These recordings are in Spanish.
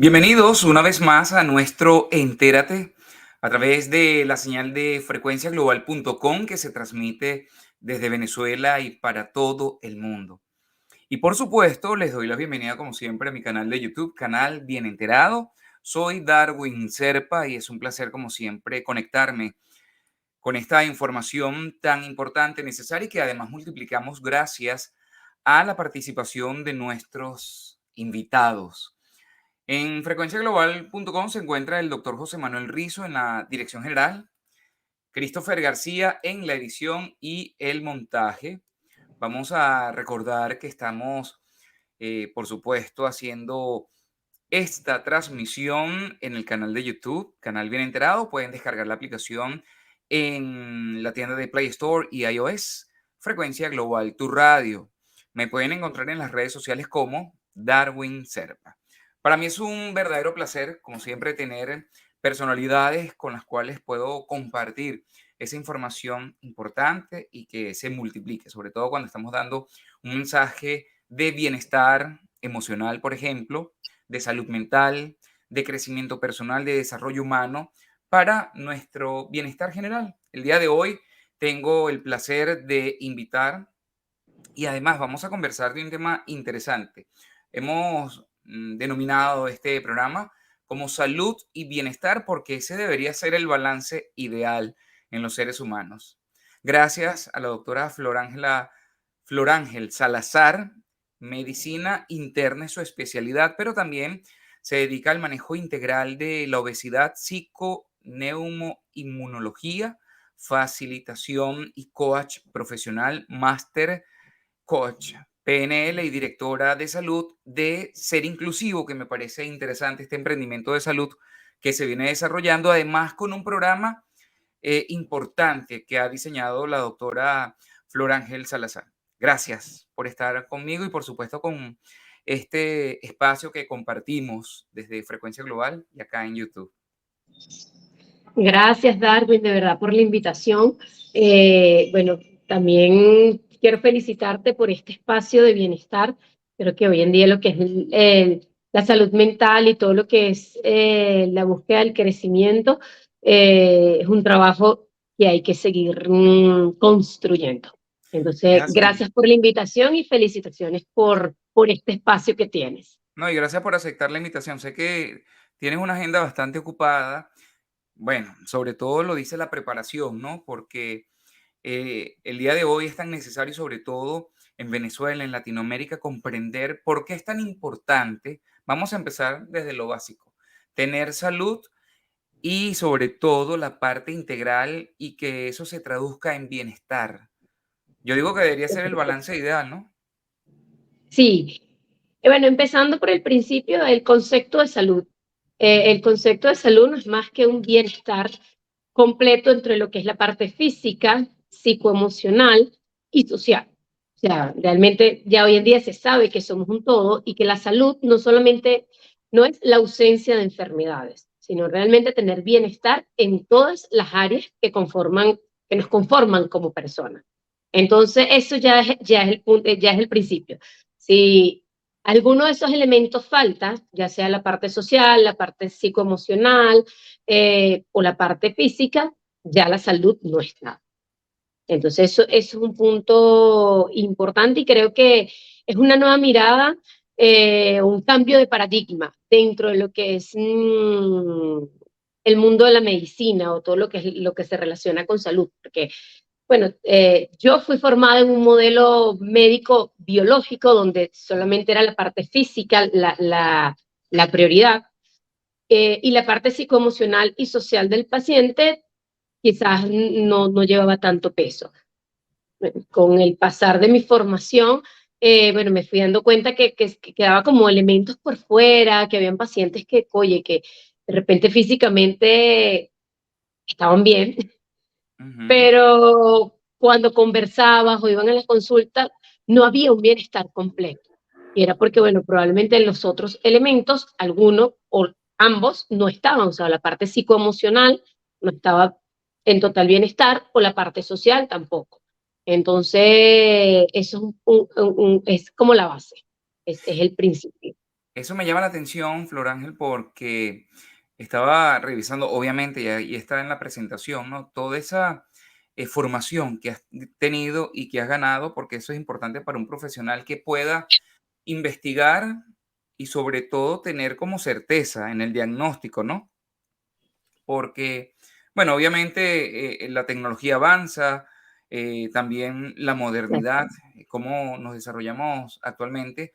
Bienvenidos una vez más a nuestro Entérate a través de la señal de frecuenciaglobal.com que se transmite desde Venezuela y para todo el mundo. Y por supuesto, les doy la bienvenida como siempre a mi canal de YouTube, canal Bien Enterado. Soy Darwin Serpa y es un placer como siempre conectarme con esta información tan importante, necesaria y que además multiplicamos gracias a la participación de nuestros invitados. En frecuenciaglobal.com se encuentra el doctor José Manuel Rizo en la dirección general, Christopher García en la edición y el montaje. Vamos a recordar que estamos, por supuesto, haciendo esta transmisión en el canal de YouTube, Canal Bien Enterado. Pueden descargar la aplicación en la tienda de Play Store y iOS, Frecuencia Global, tu radio. Me pueden encontrar en las redes sociales como Darwin Serpa. Para mí es un verdadero placer, como siempre, tener personalidades con las cuales puedo compartir esa información importante y que se multiplique, sobre todo cuando estamos dando un mensaje de bienestar emocional, por ejemplo, de salud mental, de crecimiento personal, de desarrollo humano para nuestro bienestar general. El día de hoy tengo el placer de invitar y además vamos a conversar de un tema interesante. Hemos denominado este programa como salud y bienestar porque ese debería ser el balance ideal en los seres humanos. Gracias a la doctora Florángel Salazar, medicina interna es su especialidad, pero también se dedica al manejo integral de la obesidad, psiconeumoinmunología, facilitación y coach profesional, máster coach, PNL y directora de salud de Ser Inclusivo, que me parece interesante este emprendimiento de salud que se viene desarrollando, además con un programa importante que ha diseñado la doctora Flor Ángel Salazar. Gracias por estar conmigo y por supuesto con este espacio que compartimos desde Frecuencia Global y acá en YouTube. Gracias, Darwin, de verdad, por la invitación. Bueno, también quiero felicitarte por este espacio de bienestar. Creo que hoy en día lo que es la salud mental y todo lo que es la búsqueda del crecimiento es un trabajo que hay que seguir construyendo. Es Entonces, así. gracias por la invitación y felicitaciones por este espacio que tienes. No, y gracias por aceptar la invitación. Sé que tienes una agenda bastante ocupada. Bueno, sobre todo lo dice la preparación, ¿no? Porque el día de hoy es tan necesario, sobre todo en Venezuela, en Latinoamérica, comprender por qué es tan importante. Vamos a empezar desde lo básico. Tener salud y sobre todo la parte integral y que eso se traduzca en bienestar. Yo digo que debería ser el balance ideal, ¿no? Sí, bueno, empezando por el principio, el concepto de salud. El concepto de salud no es más que un bienestar completo entre lo que es la parte física, psicoemocional y social. O sea, realmente ya hoy en día se sabe que somos un todo y que la salud no solamente no es la ausencia de enfermedades, sino realmente tener bienestar en todas las áreas que nos conforman como personas. Entonces, eso ya es el punto, ya es el principio. Si alguno de esos elementos falta, ya sea la parte social, la parte psicoemocional o la parte física, ya la salud no está. Entonces, eso es un punto importante y creo que es una nueva mirada, un cambio de paradigma dentro de lo que es el mundo de la medicina o todo lo que es lo que se relaciona con salud, porque bueno, yo fui formada en un modelo médico biológico donde solamente era la parte física la prioridad y la parte psicoemocional y social del paciente quizás no llevaba tanto peso. Con el pasar de mi formación, bueno, me fui dando cuenta que quedaba como elementos por fuera, que habían pacientes que, oye, que de repente físicamente estaban bien, Ujú. pero cuando conversabas o iban a la consulta, no había un bienestar completo. Y era porque, bueno, probablemente los otros elementos, alguno o ambos, no estaban, o sea, la parte psicoemocional no estaba en total bienestar o la parte social tampoco. Entonces, eso es como la base, es el principio. Eso me llama la atención, Flor Ángel, porque estaba revisando, obviamente, y está en la presentación, ¿no? Toda esa formación que has tenido y que has ganado, porque eso es importante para un profesional que pueda investigar y sobre todo tener como certeza en el diagnóstico, ¿no? Porque, bueno, obviamente la tecnología avanza, también la modernidad, cómo nos desarrollamos actualmente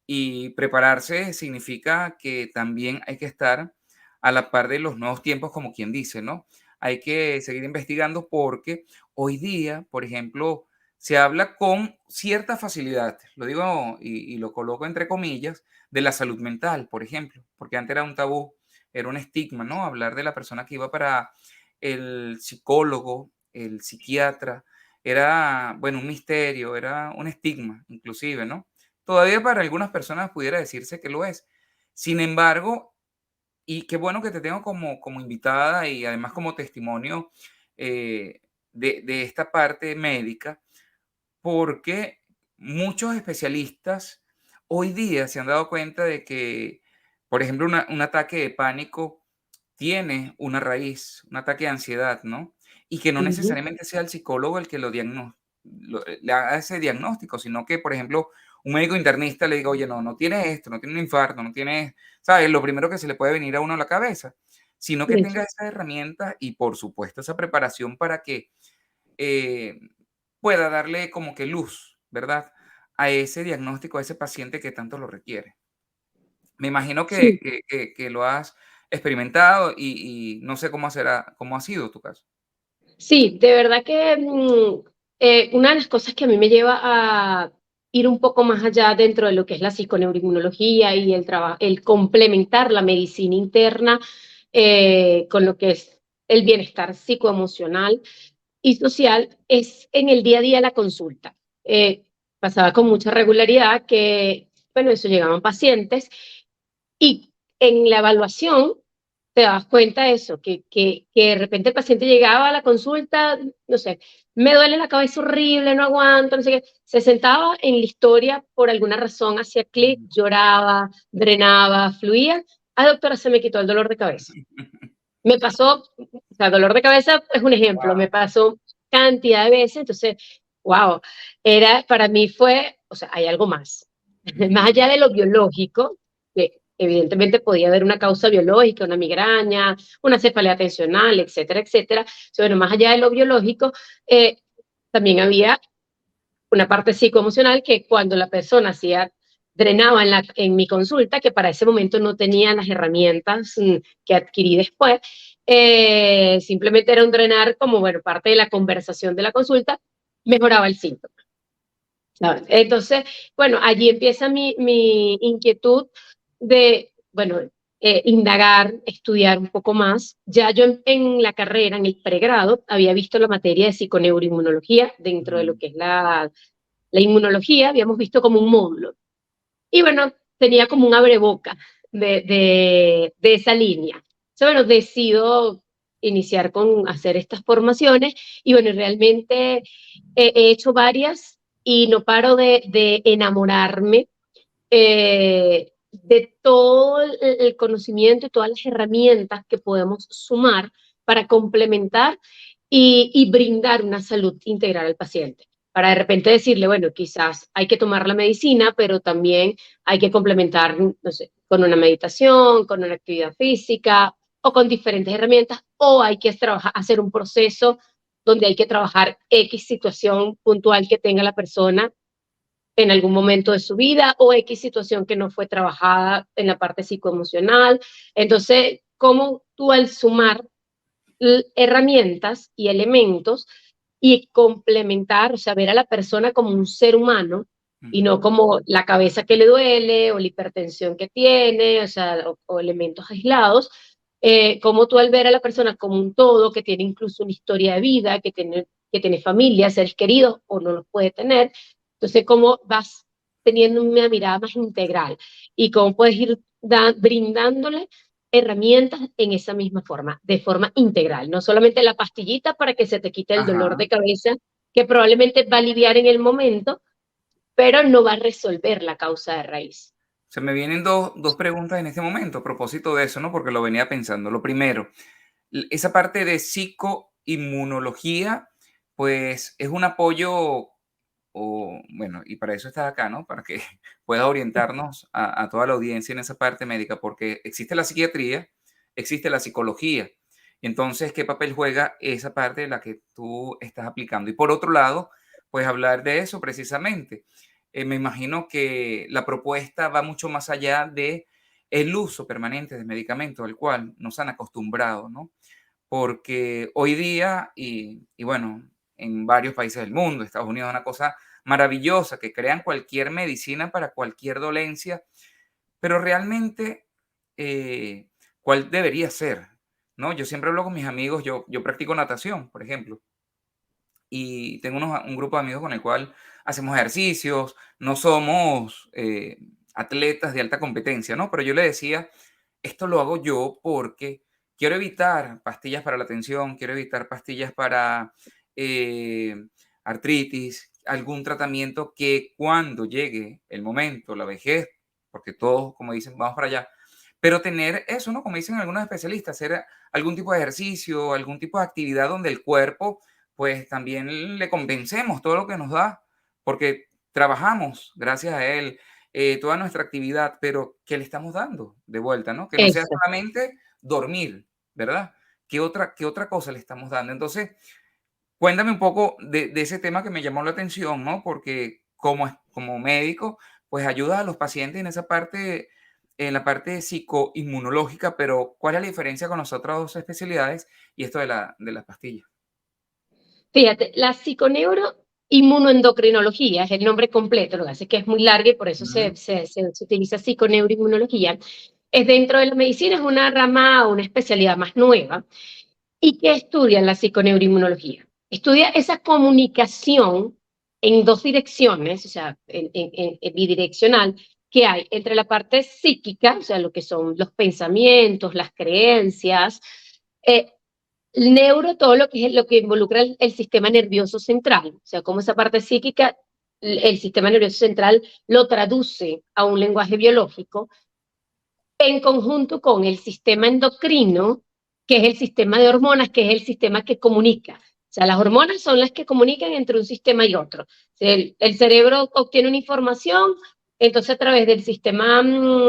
y prepararse significa que también hay que estar a la par de los nuevos tiempos, como quien dice, ¿no? Hay que seguir investigando porque hoy día, por ejemplo, se habla con cierta facilidad, lo digo y lo coloco entre comillas, de la salud mental, por ejemplo, porque antes era un tabú, era un estigma, ¿no? Hablar de la persona que iba para el psicólogo, el psiquiatra, era, bueno, un misterio, era un estigma, inclusive, ¿no? Todavía para algunas personas pudiera decirse que lo es. Sin embargo, y qué bueno que te tengo como invitada y además como testimonio de esta parte médica, porque muchos especialistas hoy día se han dado cuenta de que, por ejemplo, un ataque de pánico tiene una raíz, un ataque de ansiedad, ¿no? Y que no Ujú. necesariamente sea el psicólogo el que le haga ese diagnóstico, sino que, por ejemplo, un médico internista le diga, oye, no, no tiene esto, no tiene un infarto, no tiene, ¿sabes? Lo primero que se le puede venir a uno a la cabeza, sino que Sí. tenga esas herramientas y, por supuesto, esa preparación para que eh, pueda darle como que luz, ¿verdad? A ese diagnóstico, a ese paciente que tanto lo requiere. Me imagino Sí. que lo has experimentado y no sé cómo ha sido tu caso. Sí, de verdad que una de las cosas que a mí me lleva a ir un poco más allá dentro de lo que es la psiconeuroinmunología y el complementar la medicina interna con lo que es el bienestar psicoemocional y social es en el día a día la consulta. Eh, Pasaba con mucha regularidad que, bueno, eso llegaban pacientes y en la evaluación te das cuenta de eso, que de repente el paciente llegaba a la consulta, no sé, me duele la cabeza horrible, no aguanto, no sé qué. Se sentaba en la historia, por alguna razón hacía clic, Ujú. lloraba, drenaba, fluía. Ah, doctora, se me quitó el dolor de cabeza. Me pasó, o sea, dolor de cabeza es un ejemplo, me Guau. pasó cantidad de veces, entonces, wow, para mí fue, o sea, hay algo más. Más Ujú. allá de lo biológico, que evidentemente podía haber una causa biológica, una migraña, una cefalea tensional, etcétera, etcétera. Bueno, más allá de lo biológico, también había una parte psicoemocional que cuando la persona hacía, drenaba en mi consulta, que para ese momento no tenía las herramientas que adquirí después, simplemente era un drenar como, bueno, parte de la conversación de la consulta, mejoraba el síntoma. ¿Sabes? Entonces, bueno, allí empieza mi inquietud de, bueno, indagar, estudiar un poco más. Ya yo en la carrera, en el pregrado, había visto la materia de psiconeuroinmunología dentro de lo Ujú. que es la inmunología, habíamos visto como un módulo. Y bueno, tenía como un abreboca de esa línea. Entonces, bueno, decido iniciar con hacer estas formaciones y bueno, realmente he hecho varias y no paro de enamorarme de todo el conocimiento y todas las herramientas que podemos sumar para complementar y brindar una salud integral al paciente. Para de repente decirle, bueno, quizás hay que tomar la medicina, pero también hay que complementar, no sé, con una meditación, con una actividad física o con diferentes herramientas, o hay que trabajar, hacer un proceso donde hay que trabajar X situación puntual que tenga la persona en algún momento de su vida o X situación que no fue trabajada en la parte psicoemocional. Entonces, ¿cómo tú al sumar herramientas y elementos y complementar, o sea, ver a la persona como un ser humano y Ujú. no como la cabeza que le duele o la hipertensión que tiene, o sea, o elementos aislados, como tú al ver a la persona como un todo, que tiene incluso una historia de vida, que tiene familia, seres queridos o no los puede tener, entonces cómo vas teniendo una mirada más integral y cómo puedes ir brindándole herramientas en esa misma forma, de forma integral, no solamente la pastillita para que se te quite el dolor Ajá. de cabeza, que probablemente va a aliviar en el momento, pero no va a resolver la causa de raíz. Se me vienen dos preguntas en este momento a propósito de eso, ¿no? Porque lo venía pensando. Lo primero, esa parte de psicoinmunología, pues es un apoyo, o bueno, y para eso estás acá, ¿no? Para que puedas orientarnos a toda la audiencia en esa parte médica, porque existe la psiquiatría, existe la psicología. Entonces, ¿qué papel juega esa parte de la que tú estás aplicando? Y por otro lado, pues hablar de eso precisamente. Me imagino que la propuesta va mucho más allá de el uso permanente de medicamentos al cual nos han acostumbrado, ¿no? Porque hoy día, y bueno, en varios países del mundo, Estados Unidos, es una cosa maravillosa, que crean cualquier medicina para cualquier dolencia, pero realmente, ¿cuál debería ser? ¿No? Yo siempre hablo con mis amigos, yo practico natación, por ejemplo, y tengo un grupo de amigos con el cual hacemos ejercicios, no somos atletas de alta competencia, ¿no? Pero yo le decía, esto lo hago yo porque quiero evitar pastillas para la tensión, quiero evitar pastillas para eh, artritis, algún tratamiento que cuando llegue el momento, la vejez, porque todos, como dicen, vamos para allá, pero tener eso, ¿no? Como dicen algunos especialistas, hacer algún tipo de ejercicio, algún tipo de actividad donde el cuerpo, pues también le compensemos todo lo que nos da, porque trabajamos gracias a él, toda nuestra actividad, pero ¿qué le estamos dando de vuelta, no? Que no sea Eso. solamente dormir, ¿verdad? Qué otra cosa le estamos dando? Entonces, cuéntame un poco de ese tema que me llamó la atención, ¿no? Porque como médico, pues ayudas a los pacientes en la parte psicoinmunológica, pero ¿cuál es la diferencia con las otras dos especialidades y esto de las pastillas? Fíjate, la psiconeuroinmunoendocrinología es el nombre completo, lo que hace es que es muy largo y por eso Ujú, se utiliza psiconeuroinmunología. Es dentro de la medicina, es una rama, una especialidad más nueva. ¿Y qué estudia la psiconeuroinmunología? Estudia esa comunicación en dos direcciones, o sea, en bidireccional, que hay entre la parte psíquica, o sea, lo que son los pensamientos, las creencias, eh, neuro, todo lo que es lo que involucra el sistema nervioso central, o sea, cómo esa parte psíquica, el sistema nervioso central lo traduce a un lenguaje biológico en conjunto con el sistema endocrino, que es el sistema de hormonas, que es el sistema que comunica. O sea, las hormonas son las que comunican entre un sistema y otro. El cerebro obtiene una información, entonces a través del sistema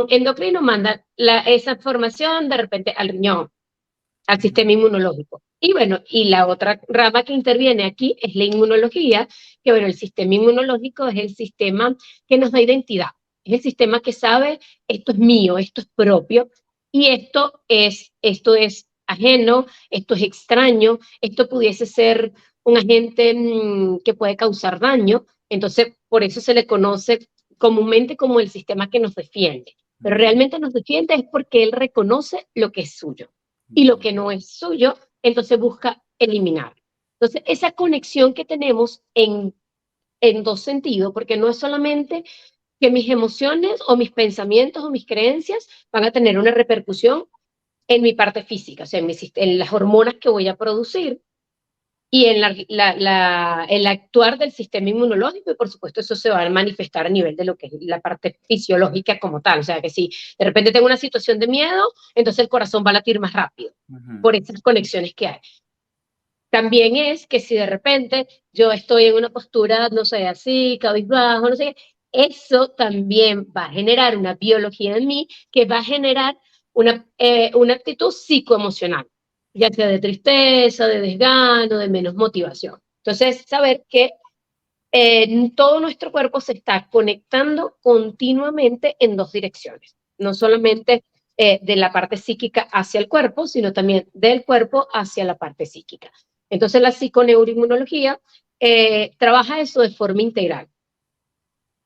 endocrino manda esa información de repente al riñón, al ujú, sistema inmunológico. Y bueno, y la otra rama que interviene aquí es la inmunología, que bueno, el sistema inmunológico es el sistema que nos da identidad, es el sistema que sabe esto es mío, esto es propio, y esto es ajeno, esto es extraño, esto pudiese ser un agente que puede causar daño, entonces por eso se le conoce comúnmente como el sistema que nos defiende. Pero ujú, realmente nos defiende es porque él reconoce lo que es suyo y lo ujú, que no es suyo, entonces busca eliminar. Entonces, esa conexión que tenemos en dos sentidos, porque no es solamente que mis emociones o mis pensamientos o mis creencias van a tener una repercusión en mi parte física, o sea, en las hormonas que voy a producir y en el actuar del sistema inmunológico, y por supuesto eso se va a manifestar a nivel de lo que es la parte fisiológica como tal, o sea, que si de repente tengo una situación de miedo, entonces el corazón va a latir más rápido ujú. por esas conexiones que hay. También es que si de repente yo estoy en una postura, no sé, así, cabizbajo, no sé qué, eso también va a generar una biología en mí que va a generar una actitud psicoemocional, ya sea de tristeza, de desgano, de menos motivación. Entonces, saber que todo nuestro cuerpo se está conectando continuamente en dos direcciones, no solamente de la parte psíquica hacia el cuerpo, sino también del cuerpo hacia la parte psíquica. Entonces la psiconeuroinmunología trabaja eso de forma integral,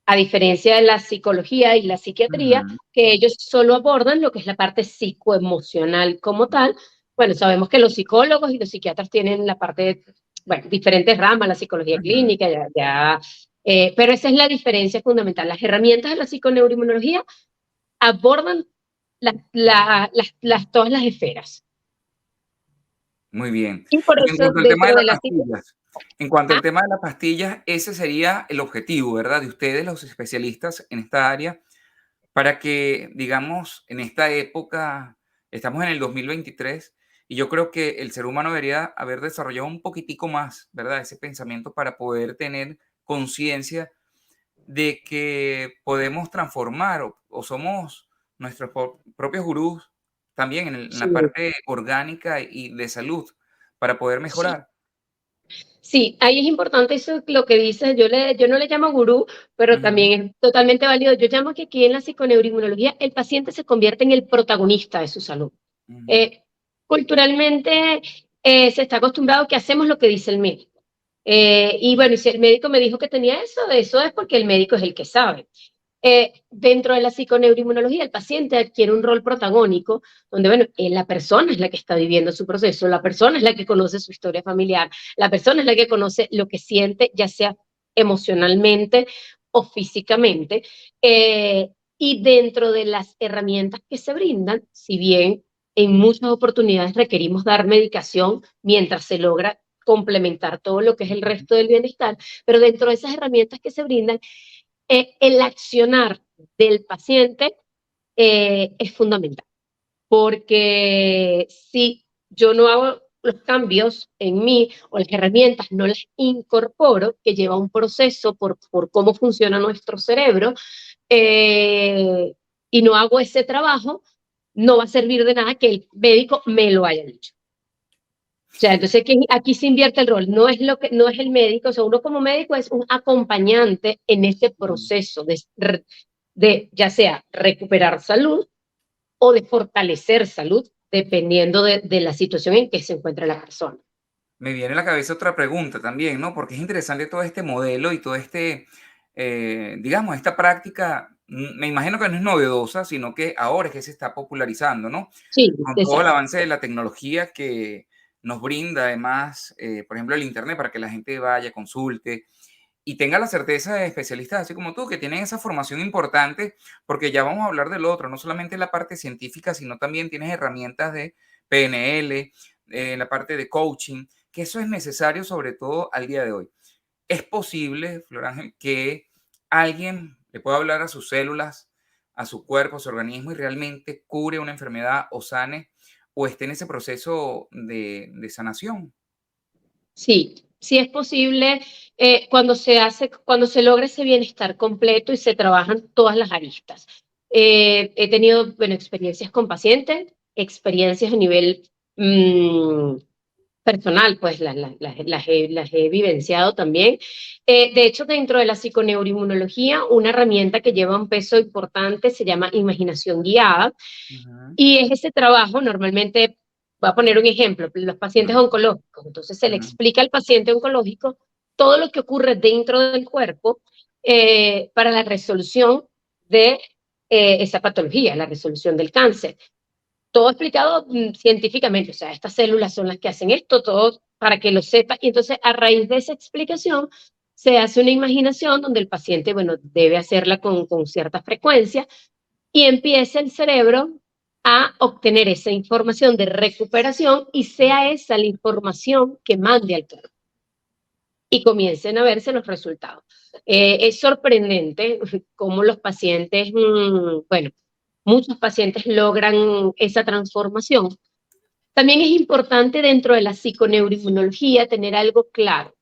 a diferencia de la psicología y la psiquiatría, Ujú. que ellos solo abordan lo que es la parte psicoemocional como tal. Bueno, sabemos que los psicólogos y los psiquiatras tienen la parte, bueno, diferentes ramas, la psicología Ujú. clínica, pero esa es la diferencia fundamental. Las herramientas de la psiconeuroinmunología abordan todas las esferas. Muy bien. Y por Y en eso cuanto al tema de dentro de las la pastillas, en cuanto al ah, tema de las pastillas, ese sería el objetivo, ¿verdad? De ustedes, los especialistas en esta área, para que, digamos, en esta época, estamos en el 2023 y yo creo que el ser humano debería haber desarrollado un poquitico más, ¿verdad? Ese pensamiento para poder tener conciencia de que podemos transformar o somos nuestros propios gurús también en la Sí, parte orgánica y de salud para poder sí. mejorar. Sí, ahí es importante eso lo que dices, yo no le llamo gurú, pero Ujú, también es totalmente válido. Yo llamo que aquí en la psiconeuroinmunología el paciente se convierte en el protagonista de su salud. ujú, Eh, culturalmente se está acostumbrado que hacemos lo que dice el médico. Y bueno, y si el médico me dijo que tenía eso es porque el médico es el que sabe. Dentro de la psiconeuroinmunología, el paciente adquiere un rol protagónico, donde, bueno, la persona es la que está viviendo su proceso, la persona es la que conoce su historia familiar, la persona es la que conoce lo que siente, ya sea emocionalmente o físicamente, y dentro de las herramientas que se brindan, si bien en muchas oportunidades requerimos dar medicación mientras se logra complementar todo lo que es el ujú. resto del bienestar, pero dentro de esas herramientas que se brindan, el accionar del paciente es fundamental, porque si yo no hago los cambios en mí o las herramientas no las incorporo, que lleva un proceso por cómo funciona nuestro cerebro, eh, y no hago ese trabajo, no va a servir de nada que el médico me lo haya dicho. O sea, entonces aquí se invierte el rol, no es el médico, o sea, uno como médico es un acompañante en ese Mm. proceso de ya sea recuperar salud o de fortalecer salud, dependiendo de la situación en que se encuentra la persona. Me viene a la cabeza otra pregunta también, ¿no? Porque es interesante todo este modelo y todo este, digamos, esta práctica, me imagino que no es novedosa, sino que ahora es que se está popularizando, ¿no? Sí, Con todo el exacto. avance de la tecnología que nos brinda, además, por ejemplo, el Internet para que la gente vaya, consulte y tenga la certeza de especialistas así como tú, que tienen esa formación importante, porque ya vamos a hablar del otro, no solamente la parte científica, sino también tienes herramientas de PNL, la parte de coaching, que eso es necesario sobre todo al día de hoy. Es posible, Flor Ángel, que alguien le pueda hablar a sus células, a su cuerpo, a su organismo y realmente cure una enfermedad o sane o esté en ese proceso de sanación. Sí, sí es posible cuando se logra ese bienestar completo y se trabajan todas las aristas. He tenido, bueno, experiencias con pacientes, experiencias a nivel mm, personal, pues las he vivenciado también. De hecho, dentro de la psiconeuroinmunología, una herramienta que lleva un peso importante se llama imaginación guiada, Ujú, y es ese trabajo, normalmente, voy a poner un ejemplo, los pacientes ujú, oncológicos, entonces se le ujú, explica al paciente oncológico todo lo que ocurre dentro del cuerpo para la resolución de esa patología, la resolución del cáncer. Todo explicado científicamente, o sea, estas células son las que hacen esto, todo para que lo sepa, y entonces a raíz de esa explicación se hace una imaginación donde el paciente, bueno, debe hacerla con cierta frecuencia y empieza el cerebro a obtener esa información de recuperación y sea esa la información que mande al cuerpo y comiencen a verse los resultados. Es sorprendente cómo los pacientes, bueno, muchos pacientes logran esa transformación. También es importante dentro de la psiconeuroinmunología tener algo claro,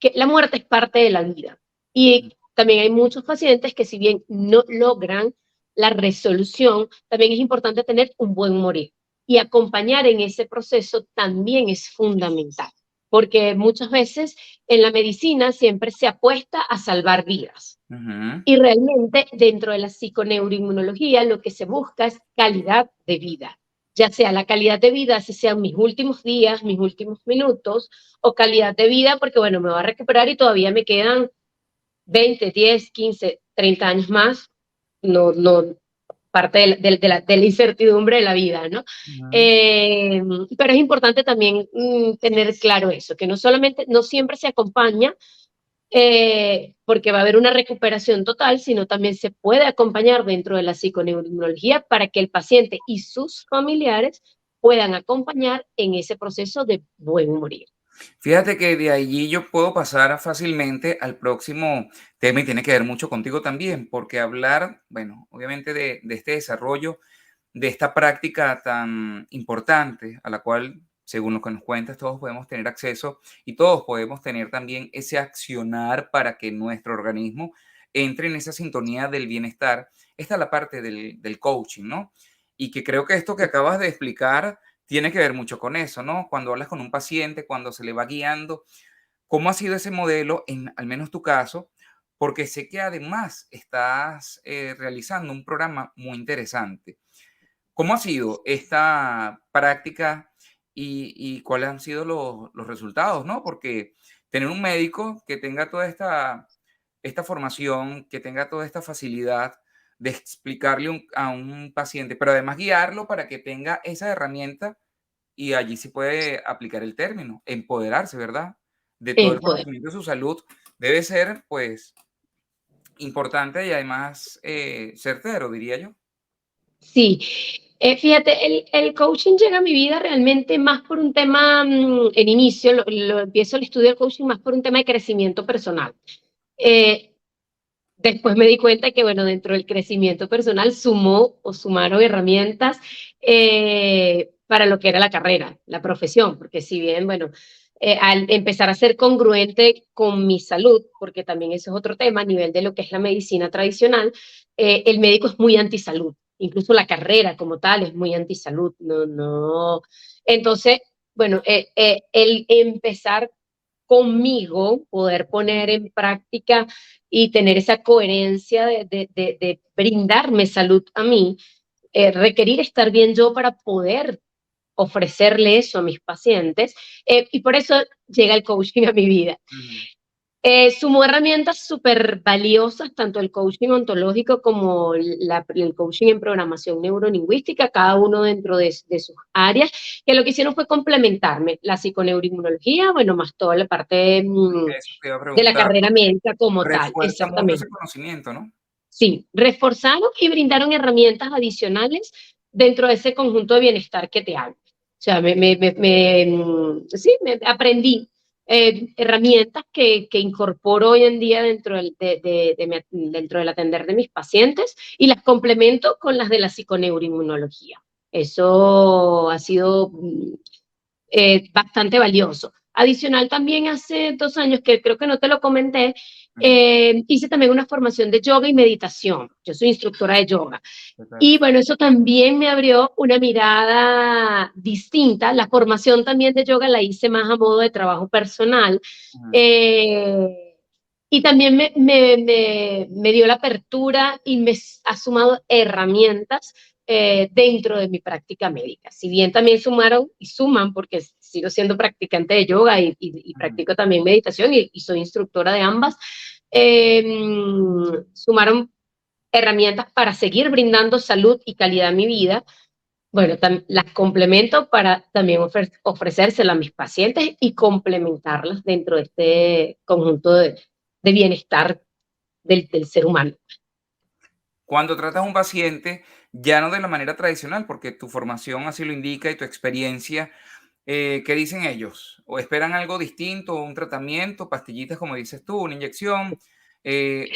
que la muerte es parte de la vida. Y también hay muchos pacientes que si bien no logran la resolución, también es importante tener un buen morir. Y acompañar en ese proceso también es fundamental, porque muchas veces en la medicina siempre se apuesta a salvar vidas. ujú. Y realmente dentro de la psiconeuroinmunología lo que se busca es calidad de vida, ya sea la calidad de vida, si sean mis últimos días, mis últimos minutos, o calidad de vida porque, bueno, me va a recuperar y todavía me quedan 20, 10, 15, 30 años más, no parte de la incertidumbre de la vida, ¿no? Ujú. Eh, pero es importante también tener claro eso, que no solamente, no siempre se acompaña porque va a haber una recuperación total, sino también se puede acompañar dentro de la psiconeuroinmunología para que el paciente y sus familiares puedan acompañar en ese proceso de buen morir. Fíjate que de allí yo puedo pasar fácilmente al próximo tema y tiene que ver mucho contigo también, porque hablar, bueno, obviamente de este desarrollo, de esta práctica tan importante a la cual, según lo que nos cuentas, todos podemos tener acceso y todos podemos tener también ese accionar para que nuestro organismo entre en esa sintonía del bienestar. Esta es la parte del coaching, ¿no? Y que creo que esto que acabas de explicar tiene que ver mucho con eso, ¿no? Cuando hablas con un paciente, cuando se le va guiando, ¿cómo ha sido ese modelo en al menos tu caso? Porque sé que además estás realizando un programa muy interesante. ¿Cómo ha sido esta práctica y cuáles han sido los resultados, no? Porque tener un médico que tenga toda esta formación, que tenga toda esta facilidad de explicarle a un paciente, pero además guiarlo para que tenga esa herramienta y allí se puede aplicar el término, empoderarse, ¿verdad? De todo En el poder. conocimiento de su salud debe ser, pues, importante y además certero, diría yo. Sí, fíjate, el coaching llega a mi vida realmente más por un tema, en inicio, empiezo el estudio del coaching más por un tema de crecimiento personal. Eh, Después me di cuenta que, bueno, dentro del crecimiento personal sumó o sumaron herramientas para lo que era la carrera, la profesión, porque si bien, bueno, al empezar a ser congruente con mi salud, porque también eso es otro tema a nivel de lo que es la medicina tradicional, el médico es muy antisalud, incluso la carrera como tal es muy antisalud, no, no. Entonces, bueno, el empezar conmigo, poder poner en práctica y tener esa coherencia de brindarme salud a mí, requerir estar bien yo para poder ofrecerle eso a mis pacientes, y por eso llega el coaching a mi vida. Ujú. Sumó herramientas súper valiosas, tanto el coaching ontológico como el coaching en programación neurolingüística, cada uno dentro de sus áreas, que lo que hicieron fue complementarme la psiconeuroinmunología, bueno, más toda la parte Eso te iba a de la preguntar, carrera porque médica como tal, refuerza mucho ese exactamente. conocimiento, ¿no? Sí, reforzaron y brindaron herramientas adicionales dentro de ese conjunto de bienestar que te hablo. O sea, sí, aprendí herramientas que incorporo hoy en día dentro dentro del atender de mis pacientes y las complemento con las de la psiconeuroinmunología. Eso ha sido bastante valioso. Adicional también hace 2 años, que creo que no te lo comenté, Ujú. hice también una formación de yoga y meditación. Yo soy instructora de yoga. Total. Y bueno, eso también me abrió una mirada distinta. La formación también de yoga la hice más a modo de trabajo personal. Ujú. Eh, y también me dio la apertura y me ha sumado herramientas dentro de mi práctica médica. Si bien también sumaron y suman, porque sigo siendo practicante de yoga y Ujú. practico también meditación y soy instructora de ambas, sumaron herramientas para seguir brindando salud y calidad a mi vida. Bueno, las complemento para también ofrecérselas a mis pacientes y complementarlas dentro de este conjunto de bienestar del ser humano. Cuando tratas a un paciente, ya no de la manera tradicional, porque tu formación así lo indica y tu experiencia, ¿qué dicen ellos? ¿O esperan algo distinto, un tratamiento, pastillitas, como dices tú, una inyección?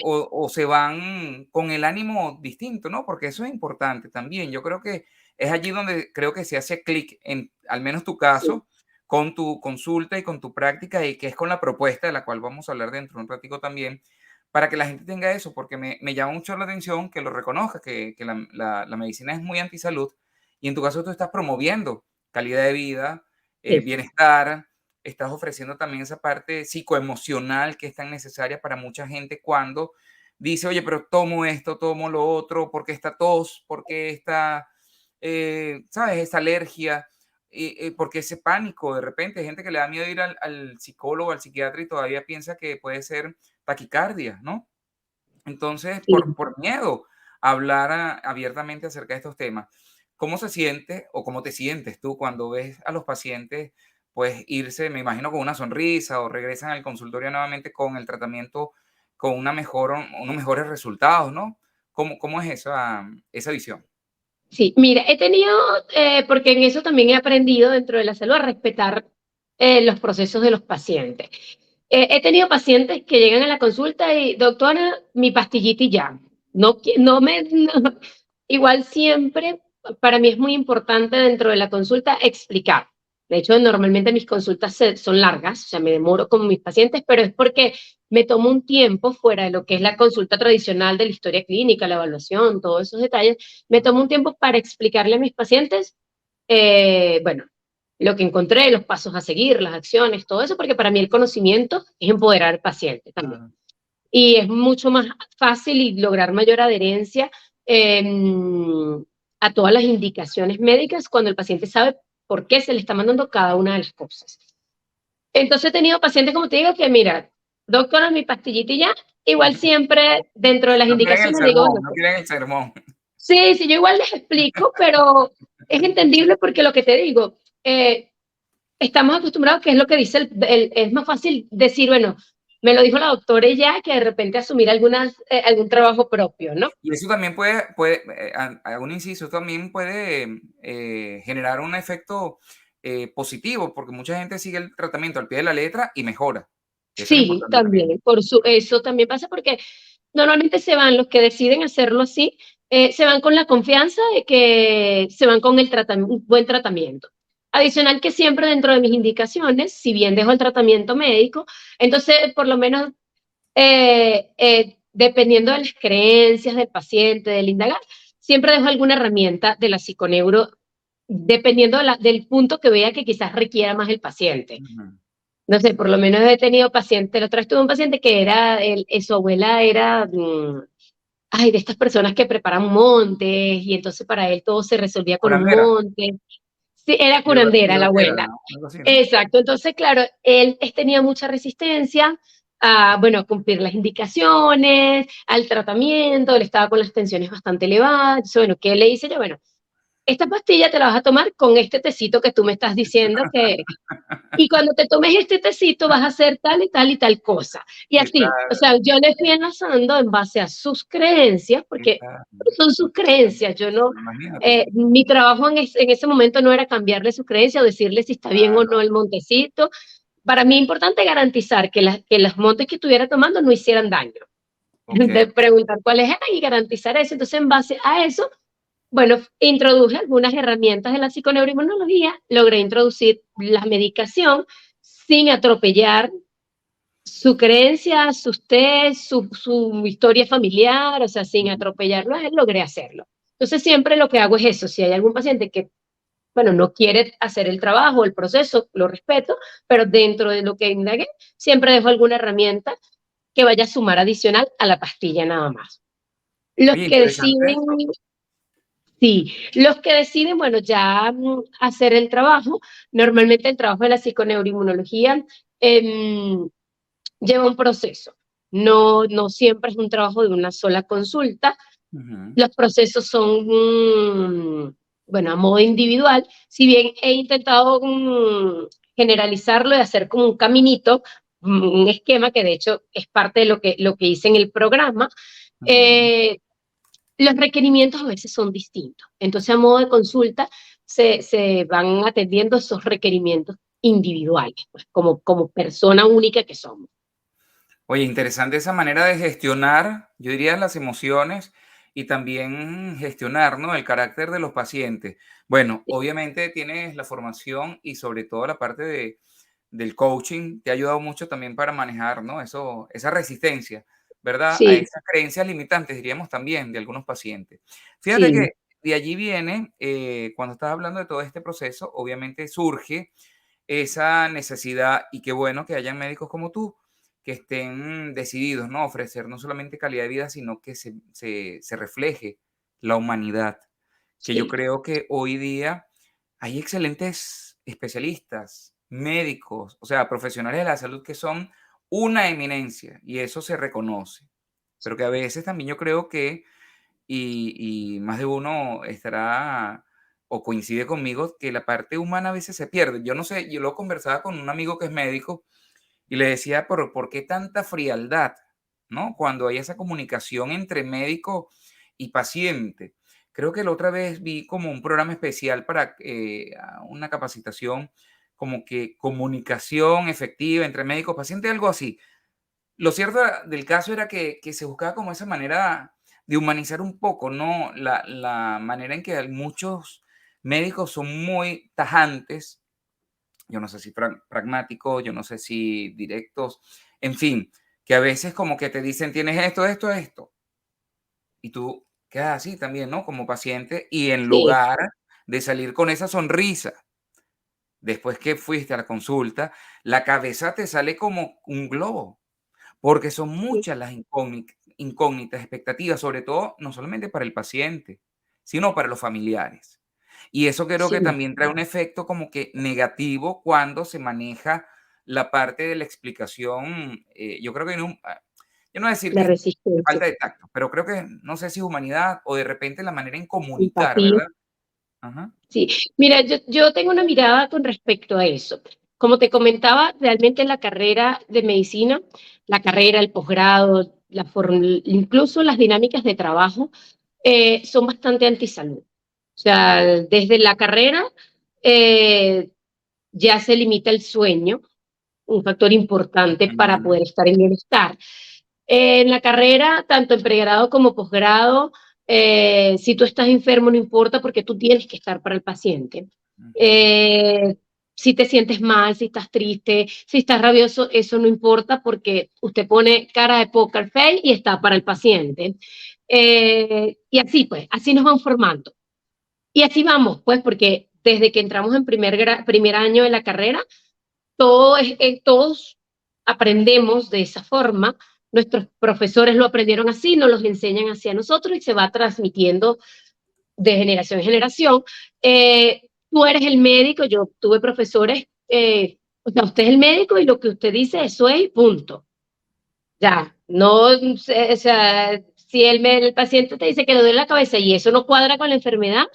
O se van con el ánimo distinto, ¿no? Porque eso es importante también. Yo creo que es allí donde creo que se hace clic, en al menos tu Sí, caso, con tu consulta y con tu práctica, y que es con la propuesta de la cual vamos a hablar dentro de un ratico también, para que la gente tenga eso, porque me llama mucho la atención que lo reconozca, que la medicina es muy antisalud, y en tu caso tú estás promoviendo calidad de vida, sí, bienestar, estás ofreciendo también esa parte psicoemocional que es tan necesaria para mucha gente cuando dice, oye, pero tomo esto, tomo lo otro, porque esta tos, porque esta, ¿sabes? Esta alergia, porque ese pánico, de repente, hay gente que le da miedo ir al psicólogo, al psiquiatra y todavía piensa que puede ser taquicardia, ¿no? Entonces, sí. por miedo a hablar abiertamente acerca de estos temas. ¿Cómo se siente o cómo te sientes tú cuando ves a los pacientes pues irse, me imagino, con una sonrisa o regresan al consultorio nuevamente con el tratamiento con unos mejores resultados, ¿no? ¿Cómo es esa visión? Sí, mira, he tenido, porque en eso también he aprendido dentro de la salud a respetar. los procesos de los pacientes. He tenido pacientes que llegan a la consulta y, doctora, mi pastillita y ya. No, no me, igual siempre, para mí es muy importante dentro de la consulta explicar. De hecho, normalmente mis consultas son largas, o sea, me demoro con mis pacientes, pero es porque me tomo un tiempo fuera de lo que es la consulta tradicional de la historia clínica, la evaluación, todos esos detalles. Me tomo un tiempo para explicarle a mis pacientes, bueno, lo que encontré, los pasos a seguir, las acciones, todo eso, porque para mí el conocimiento es empoderar al paciente también. Claro. Y es mucho más fácil y lograr mayor adherencia eh, a todas las indicaciones médicas cuando el paciente sabe por qué se le está mandando cada una de las cosas. Entonces he tenido pacientes, como te digo, que mira, doctora, mi pastillita y ya, igual siempre dentro de las No quieren el indicaciones digo, sermón, bueno, no quieren el sermón. sí, sí, yo igual les explico, pero es entendible porque lo que te digo, estamos acostumbrados, que es lo que dice, es más fácil decir, bueno, me lo dijo la doctora y ya, que de repente asumir algún trabajo propio, ¿no? Y eso también hago un inciso, también puede generar un efecto positivo, porque mucha gente sigue el tratamiento al pie de la letra y mejora. Eso es lo Sí, importante también. también, eso también pasa porque normalmente se van los que deciden hacerlo así, se van con la confianza de que se van con un buen tratamiento. Adicional que siempre dentro de mis indicaciones, si bien dejo el tratamiento médico, entonces por lo menos dependiendo de las creencias del paciente, del indagar, siempre dejo alguna herramienta de la psiconeuro, dependiendo del punto que vea que quizás requiera más el paciente. Ujú. No sé, por lo menos he tenido pacientes, la otra vez tuve un paciente que era, su abuela era, ay, de estas personas que preparan montes, y entonces para él todo se resolvía con un Curandera, monte. Sí, era curandera la Ayurveda, abuela. ¿no? Algo así, ¿no? Exacto, entonces, claro, él tenía mucha resistencia a, bueno, a cumplir las indicaciones, al tratamiento, él estaba con las tensiones bastante elevadas. Entonces, bueno, ¿qué le hice yo? Bueno, esta pastilla te la vas a tomar con este tecito que tú me estás diciendo que, y cuando te tomes este tecito vas a hacer tal y tal y tal cosa. Y así, o Claro, sea, yo le fui enlazando en base a sus creencias, porque claro. son sus creencias, yo no, Imagínate. mi trabajo en ese momento no era cambiarle su creencia o decirle si está bien o Claro, no el montecito. Para mí es importante garantizar que los montes que estuviera tomando no hicieran daño. okey. De preguntar cuáles eran y garantizar eso. Entonces, en base a eso, bueno, introduje algunas herramientas de la psiconeuroinmunología, logré introducir la medicación sin atropellar su creencia, sus test, su historia familiar, o sea, sin Ujú. atropellarlo a él, logré hacerlo. Entonces, siempre lo que hago es eso. Si hay algún paciente que, bueno, no quiere hacer el trabajo, el proceso, lo respeto, pero dentro de lo que indagué, siempre dejo alguna herramienta que vaya a sumar adicional a la pastilla nada más. Los Oye, que interesante deciden, eso. sí, los que deciden, bueno, ya hacer el trabajo, normalmente el trabajo de la psiconeuroinmunología em, lleva un proceso. No, no siempre es un trabajo de una sola consulta. Ujú, Los procesos son, bueno, a modo individual, si bien he intentado generalizarlo y hacer como un caminito, un esquema que de hecho es parte de lo que hice en el programa. ujú. eh, los requerimientos a veces son distintos. Entonces, a modo de consulta, se van atendiendo esos requerimientos individuales, pues, como persona única que somos. Oye, interesante esa manera de gestionar, yo diría, las emociones y también gestionar, ¿no?, el carácter de los pacientes. Bueno, obviamente tienes la formación y sobre todo la parte del coaching te ha ayudado mucho también para manejar, ¿no?, esa resistencia, ¿verdad?, a Sí, esas creencias limitantes, diríamos también, de algunos pacientes. Fíjate sí, que de allí viene, cuando estás hablando de todo este proceso, obviamente surge esa necesidad y qué bueno que hayan médicos como tú que estén decididos, ¿no? A ofrecer no solamente calidad de vida, sino que se refleje la humanidad, que yo sí, creo que hoy día hay excelentes especialistas, médicos, o sea, profesionales de la salud que son una eminencia y eso se reconoce, pero que a veces también yo creo que y más de uno estará o coincide conmigo que la parte humana a veces se pierde. Yo no sé, yo lo conversaba con un amigo que es médico y le decía, pero ¿por qué tanta frialdad? ¿No? Cuando hay esa comunicación entre médico y paciente. Creo que la otra vez vi como un programa especial para una capacitación como que comunicación efectiva entre médico paciente, algo así. Lo cierto del caso era que se buscaba como esa manera de humanizar un poco, ¿no? La manera en que muchos médicos son muy tajantes, yo no sé si pragmáticos, yo no sé si directos, en fin, que a veces como que te dicen: "Tienes esto, esto, esto", y tú quedas así también, ¿no? Como paciente, y en Sí, lugar de salir con esa sonrisa después que fuiste a la consulta, la cabeza te sale como un globo. Porque son sí, muchas las incógnitas, expectativas, sobre todo, no solamente para el paciente, sino para los familiares. Y eso creo que sí, también trae un efecto como que negativo cuando se maneja la parte de la explicación, yo creo que yo no voy a decir la que es resistencia, falta de tacto, pero creo que no sé si humanidad o de repente la manera en comunicar, empatía. ¿verdad? Ajá. Sí, mira, yo tengo una mirada con respecto a eso. Como te comentaba, realmente la carrera de medicina, la carrera, el posgrado, incluso las dinámicas de trabajo, son bastante antisalud. O sea, desde la carrera eh, ya se limita el sueño, un factor importante para Ujú, poder estar en bienestar. En la carrera, tanto en pregrado como posgrado, si tú estás enfermo no importa porque tú tienes que estar para el paciente. ujú, Eh, si te sientes mal, si estás triste, si estás rabioso, eso no importa porque usted pone cara de poker face y está para el paciente. Y así pues, así nos van formando. Y así vamos, pues, porque desde que entramos en primer año de la carrera, todos aprendemos de esa forma, nuestros profesores lo aprendieron así, nos los enseñan así a nosotros y se va transmitiendo de generación en generación. Tú eres el médico, yo tuve profesores, o sea, usted es el médico y lo que usted dice, eso es, punto. Ya, no, o sea, si el paciente te dice que le duele la cabeza y eso no cuadra con la enfermedad,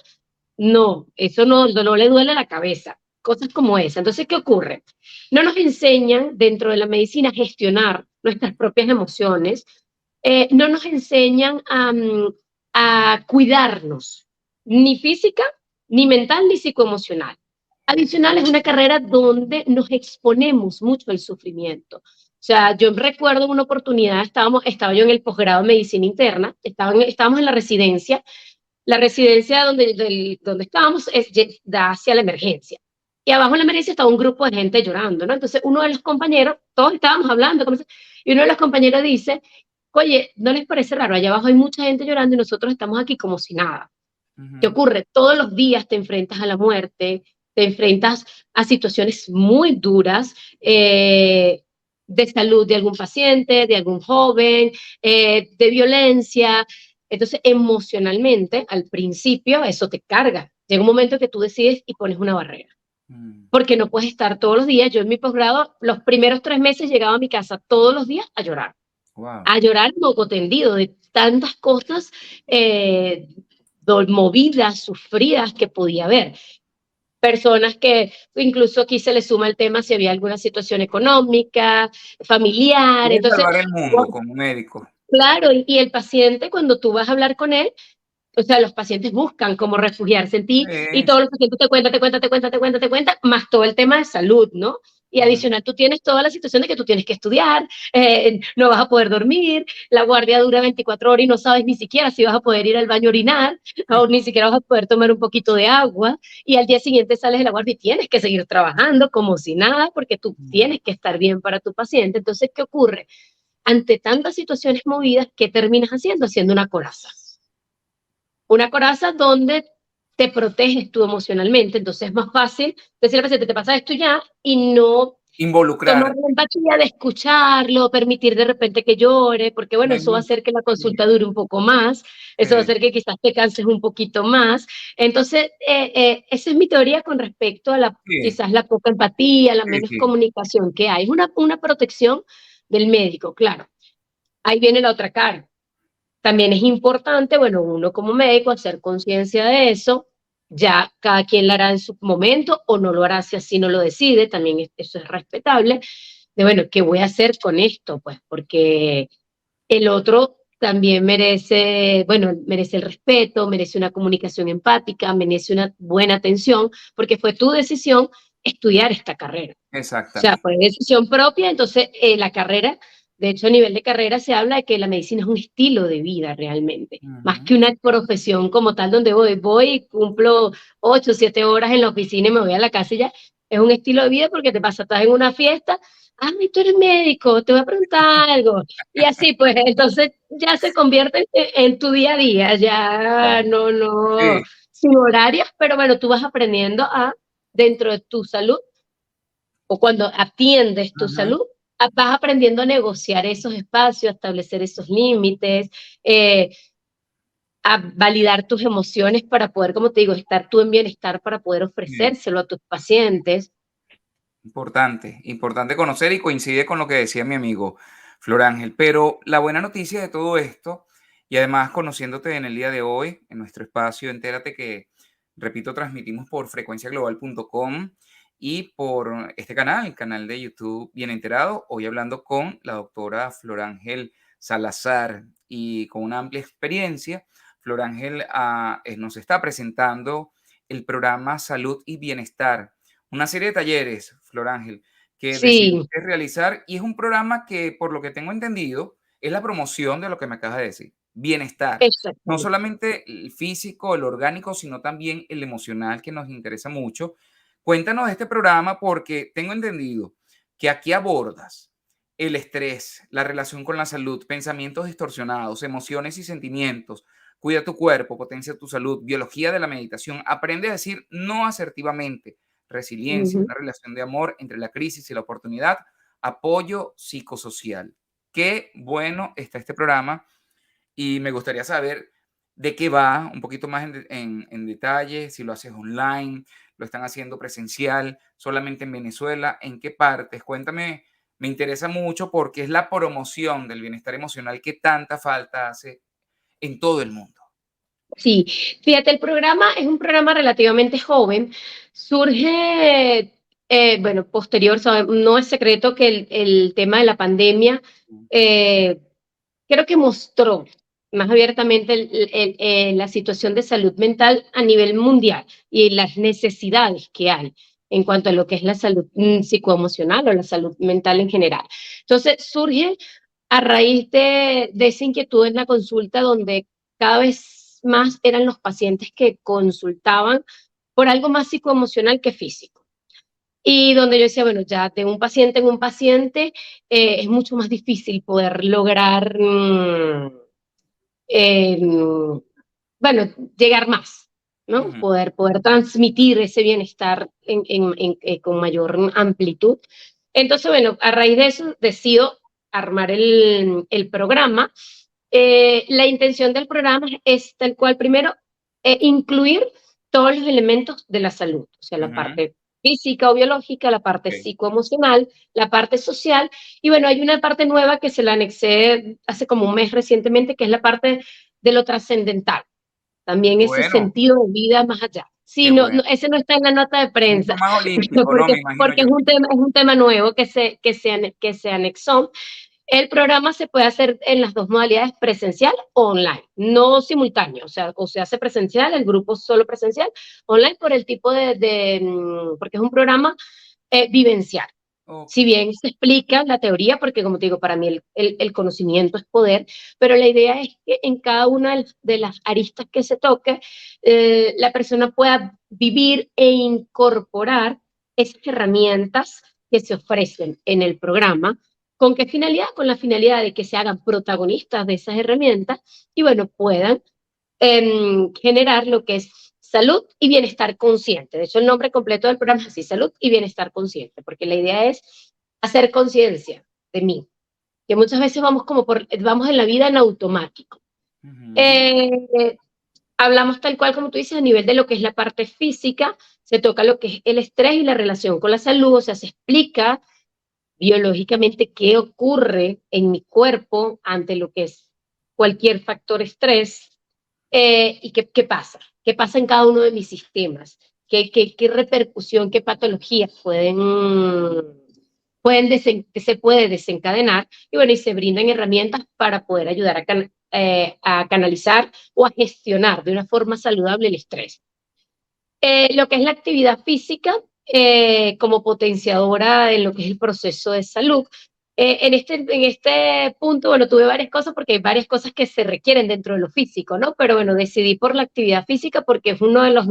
no, eso no le duele la cabeza, cosas como esa. Entonces, ¿qué ocurre? No nos enseñan dentro de la medicina a gestionar nuestras propias emociones, no nos enseñan a cuidarnos, ni física, ni mental, ni psicoemocional. Adicional, es una carrera donde nos exponemos mucho al sufrimiento. O sea, yo recuerdo una oportunidad, estaba yo en el posgrado de medicina interna, estábamos en la residencia donde estábamos da hacia la emergencia. Y abajo en la emergencia estaba un grupo de gente llorando, ¿no? Entonces uno de los compañeros, todos estábamos hablando, y uno de los compañeros dice, oye, ¿no les parece raro? Allá abajo hay mucha gente llorando y nosotros estamos aquí como si nada. ¿Qué ujú. ocurre? Todos los días te enfrentas a la muerte, te enfrentas a situaciones muy duras de salud de algún paciente, de algún joven, de violencia. Entonces, emocionalmente, al principio, eso te carga. Llega un momento que tú decides y pones una barrera, Mm, porque no puedes estar todos los días. Yo en mi posgrado, los primeros 3 meses llegaba a mi casa todos los días wow. a llorar moco tendido de tantas cosas eh, movidas, sufridas que podía haber. Personas que incluso aquí se le suma el tema si había alguna situación económica, familiar. Quieres Entonces, salvar el mundo como médico. claro, y el paciente cuando tú vas a hablar con él, o sea, los pacientes buscan como refugiarse en ti y Sí, todos sí. los pacientes te cuentan, más todo el tema de salud, ¿no? Y Ujú. adicional, tú tienes toda la situación de que tú tienes que estudiar, no vas a poder dormir, la guardia dura 24 horas y no sabes ni siquiera si vas a poder ir al baño a orinar, o ni siquiera vas a poder tomar un poquito de agua, y al día siguiente sales de la guardia y tienes que seguir trabajando como si nada, porque tú Mm, tienes que estar bien para tu paciente. Entonces, ¿qué ocurre? Ante tantas situaciones movidas, ¿qué terminas haciendo? Haciendo una coraza donde te proteges tú emocionalmente, entonces es más fácil decirle al paciente, te pasa esto ya, y no tomar involucrar, la empatía de escucharlo, permitir de repente que llore, porque bueno, no hay eso va a mucho. hacer que la Sí, consulta dure un poco más, eso va a sí, hacer que quizás te canses un poquito más. Entonces, esa es mi teoría con respecto a sí, quizás la poca empatía, la sí, menos sí. comunicación que hay. Es una protección del médico, claro. Ahí viene la otra cara. También es importante, bueno, uno como médico hacer conciencia de eso, ya cada quien lo hará en su momento o no lo hará si así no lo decide, también eso es respetable, de bueno, ¿qué voy a hacer con esto? Pues porque el otro también merece, bueno, merece el respeto, merece una comunicación empática, merece una buena atención, porque fue tu decisión estudiar esta carrera. O sea, Exactamente. fue decisión propia, entonces la carrera, de hecho a nivel de carrera se habla de que la medicina es un estilo de vida realmente, más Ujú. que una profesión como tal donde voy y cumplo 8 o 7 horas en la oficina y me voy a la casa y ya, es un estilo de vida porque te pasa, estás en una fiesta, tú eres médico, te voy a preguntar algo, y así pues, entonces ya se convierte en tu día a día, ya Claro. no, Sí. sin horarios, pero bueno, tú vas aprendiendo dentro de tu salud, o cuando atiendes tu Ujú. salud, vas aprendiendo a negociar esos espacios, a establecer esos límites, eh, a validar tus emociones para poder, como te digo, estar tú en bienestar para poder Sí. ofrecérselo a tus pacientes. Importante, importante conocer y coincide con lo que decía mi amigo Flor Ángel. Pero la buena noticia de todo esto, y además conociéndote en el día de hoy, en nuestro espacio, entérate que, repito, transmitimos por frecuenciaglobal.com y por este canal, el canal de YouTube Bien Enterado, hoy hablando con la doctora Flor Ángel Salazar y con una amplia experiencia. Flor Ángel nos está presentando el programa Salud y Bienestar, una serie de talleres, Flor Ángel, que Sí, decidiste realizar y es un programa que, por lo que tengo entendido, es la promoción de lo que me acabas de decir, bienestar. No exactamente. solamente el físico, el orgánico, sino también el emocional, que nos interesa mucho. Cuéntanos de este programa porque tengo entendido que aquí abordas el estrés, la relación con la salud, pensamientos distorsionados, emociones y sentimientos. Cuida tu cuerpo, potencia tu salud, biología de la meditación, aprende a decir no asertivamente, resiliencia, Ujú. una relación de amor entre la crisis y la oportunidad, apoyo psicosocial. Qué bueno está este programa y me gustaría saber de qué va, un poquito más en detalle, si lo haces online, lo están haciendo presencial, solamente en Venezuela, en qué partes. Cuéntame, me interesa mucho porque es la promoción del bienestar emocional que tanta falta hace en todo el mundo. Sí, fíjate, el programa es un programa relativamente joven, surge, bueno, posterior, no es secreto que el tema de la pandemia eh, creo que mostró más abiertamente la situación de salud mental a nivel mundial y las necesidades que hay en cuanto a lo que es la salud psicoemocional o la salud mental en general. Entonces, surge a raíz de esa inquietud en la consulta donde cada vez más eran los pacientes que consultaban por algo más psicoemocional que físico. Y donde yo decía, bueno, ya de un paciente en un paciente es mucho más difícil poder lograr, bueno, llegar más, ¿no? Ujú. Poder transmitir ese bienestar con mayor amplitud. Entonces, bueno, a raíz de eso decido armar el programa. La intención del programa es tal cual, primero, incluir todos los elementos de la salud, o sea, la Ujú. parte física o biológica, la parte Okey. psicoemocional, la parte social, y bueno, hay una parte nueva que se la anexé hace como un mes recientemente, que es la parte de lo trascendental, Qué también ese bueno, sentido de vida más allá. qué Sí, no, bueno. no, ese no está en la nota de Mucho prensa, más holístico, ¿no? porque, Me imagino porque yo. es un tema nuevo que se anexó. El programa se puede hacer en las dos modalidades, presencial o online, no simultáneo, o se hace presencial, el grupo solo presencial, online por el tipo porque es un programa vivencial. Si Okey. bien se explica la teoría, porque como te digo, para mí el conocimiento es poder, pero la idea es que en cada una de las aristas que se toque, la persona pueda vivir e incorporar esas herramientas que se ofrecen en el programa. ¿Con qué finalidad? Con la finalidad de que se hagan protagonistas de esas herramientas y bueno, puedan generar lo que es salud y bienestar consciente. De hecho, el nombre completo del programa es así, salud y bienestar consciente, porque la idea es hacer conciencia de mí, que muchas veces vamos en la vida en automático. Ujú. Eh, Hablamos tal cual como tú dices a nivel de lo que es la parte física, se toca lo que es el estrés y la relación con la salud, o sea, se explica biológicamente qué ocurre en mi cuerpo ante lo que es cualquier factor estrés, y qué pasa, qué pasa en cada uno de mis sistemas, qué repercusión, qué patologías se puede desencadenar, y bueno, y se brindan herramientas para poder ayudar a canalizar o a gestionar de una forma saludable el estrés. Lo que es la actividad física, como potenciadora en lo que es el proceso de salud. En este punto, bueno, tuve varias cosas porque hay varias cosas que se requieren dentro de lo físico, ¿no? Pero bueno, decidí por la actividad física porque es uno de los,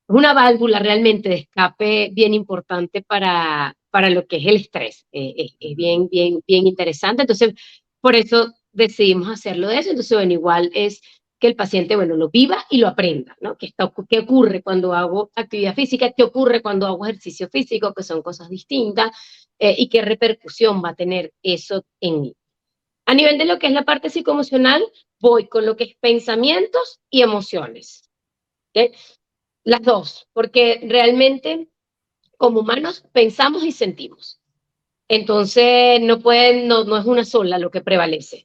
una válvula realmente de escape bien importante para lo que es el estrés. Es bien, bien, bien interesante. Entonces, por eso decidimos hacerlo de eso. Entonces, bueno, igual es que el paciente, bueno, lo viva y lo aprenda, ¿no? ¿Qué ocurre cuando hago actividad física? ¿Qué ocurre cuando hago ejercicio físico? Que son cosas distintas. Y qué repercusión va a tener eso en mí. A nivel de lo que es la parte psicoemocional, voy con lo que es pensamientos y emociones. ¿Ok? Las dos, porque realmente como humanos pensamos y sentimos. Entonces, no es una sola lo que prevalece.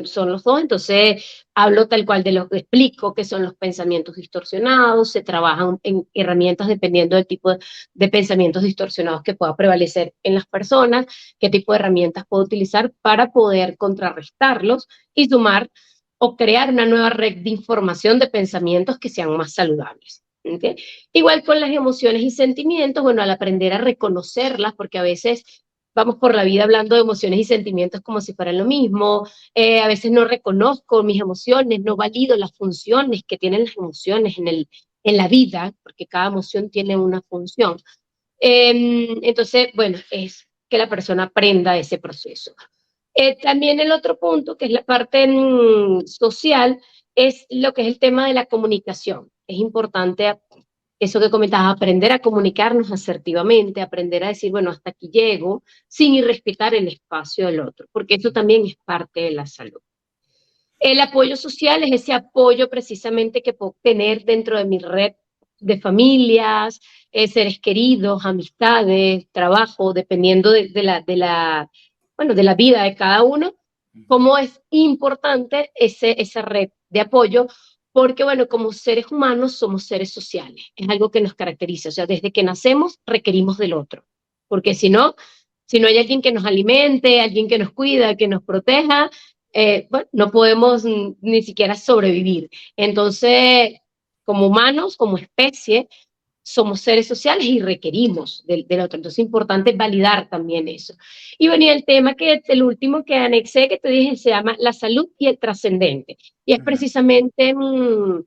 Son los dos, entonces hablo tal cual de lo que explico, que son los pensamientos distorsionados, se trabajan en herramientas dependiendo del tipo de pensamientos distorsionados que pueda prevalecer en las personas, qué tipo de herramientas puedo utilizar para poder contrarrestarlos y sumar o crear una nueva red de información de pensamientos que sean más saludables. ¿Okay? Igual con las emociones y sentimientos, bueno, al aprender a reconocerlas, porque a veces vamos por la vida hablando de emociones y sentimientos como si fueran lo mismo. A veces no reconozco mis emociones, no valido las funciones que tienen las emociones en la vida, porque cada emoción tiene una función. Entonces, bueno, es que la persona aprenda ese proceso. También el otro punto, que es la parte social, es lo que es el tema de la comunicación. Es importante eso que comentabas, aprender a comunicarnos asertivamente, aprender a decir, bueno, hasta aquí llego, sin irrespetar el espacio del otro, porque eso también es parte de la salud. El apoyo social es ese apoyo precisamente que puedo tener dentro de mi red de familias, seres queridos, amistades, trabajo, dependiendo bueno, de la vida de cada uno, cómo es importante esa red de apoyo, porque bueno, como seres humanos somos seres sociales, es algo que nos caracteriza, o sea, desde que nacemos requerimos del otro, porque si no hay alguien que nos alimente, alguien que nos cuida, que nos proteja, bueno, no podemos ni siquiera sobrevivir. Entonces, como humanos, como especie, somos seres sociales y requerimos del otro. Entonces es importante validar también eso. Y venía el tema que es el último que anexé, que te dije, se llama la salud y el trascendente. Y es Ujú. precisamente, bueno,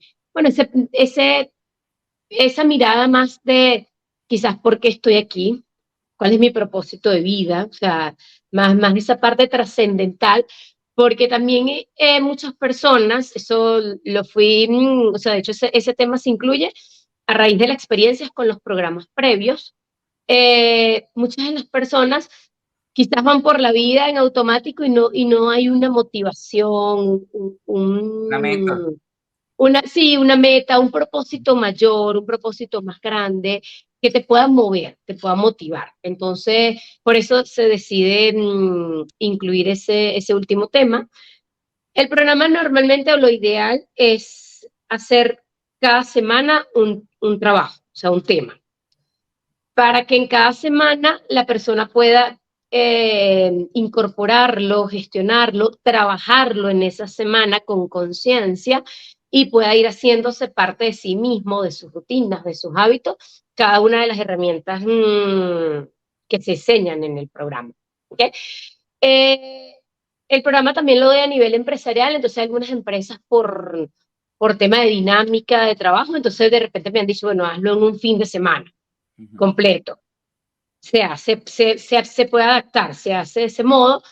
esa mirada más de quizás por qué estoy aquí, cuál es mi propósito de vida, o sea, más esa parte trascendental, porque también muchas personas, eso lo fui, o sea, de hecho ese tema se incluye a raíz de las experiencias con los programas previos. Muchas de las personas quizás van por la vida en automático y no hay una motivación, Una meta. sí, una meta, un propósito mayor, un propósito más grande, que te pueda mover, te pueda motivar. Entonces, por eso se decide incluir ese último tema. El programa normalmente o lo ideal es hacer cada semana un trabajo, o sea, un tema, para que en cada semana la persona pueda incorporarlo, gestionarlo, trabajarlo en esa semana con conciencia y pueda ir haciéndose parte de sí mismo, de sus rutinas, de sus hábitos, cada una de las herramientas que se enseñan en el programa. ¿Okay? Eh, el programa también lo doy a nivel empresarial, entonces algunas empresas por tema de dinámica de trabajo, entonces de repente me han dicho, bueno, hazlo en un fin de semana Ujú. completo. Se puede adaptar, se hace de ese modo,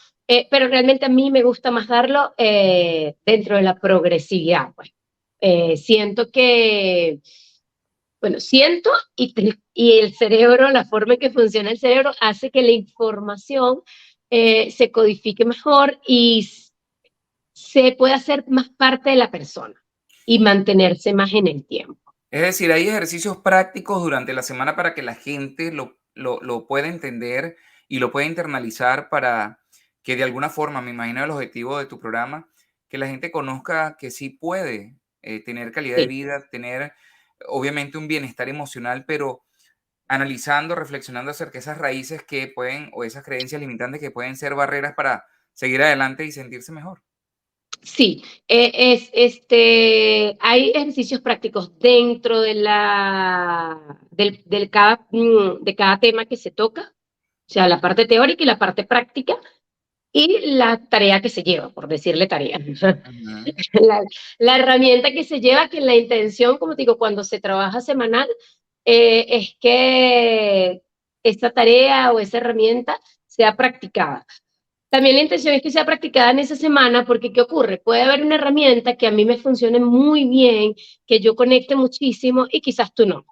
pero realmente a mí me gusta más darlo dentro de la progresividad. Pues. Siento que, bueno, siento y el cerebro, la forma en que funciona el cerebro, hace que la información se codifique mejor y se pueda hacer más parte de la persona y mantenerse más en el tiempo. Es decir, hay ejercicios prácticos durante la semana para que la gente lo pueda entender y lo pueda internalizar para que de alguna forma, me imagino el objetivo de tu programa, que la gente conozca que sí puede tener calidad de Sí. vida, tener obviamente un bienestar emocional, pero analizando, reflexionando acerca de esas raíces que pueden o esas creencias limitantes que pueden ser barreras para seguir adelante y sentirse mejor. Sí, hay ejercicios prácticos dentro de cada tema que se toca, o sea, la parte teórica y la parte práctica, y la tarea que se lleva, por decirle tarea. Ujú. La, la herramienta que se lleva, que la intención, como te digo, cuando se trabaja semanal, es que esa tarea o esa herramienta sea practicada. También la intención es que sea practicada en esa semana, porque ¿qué ocurre? Puede haber una herramienta que a mí me funcione muy bien, que yo conecte muchísimo y quizás tú no.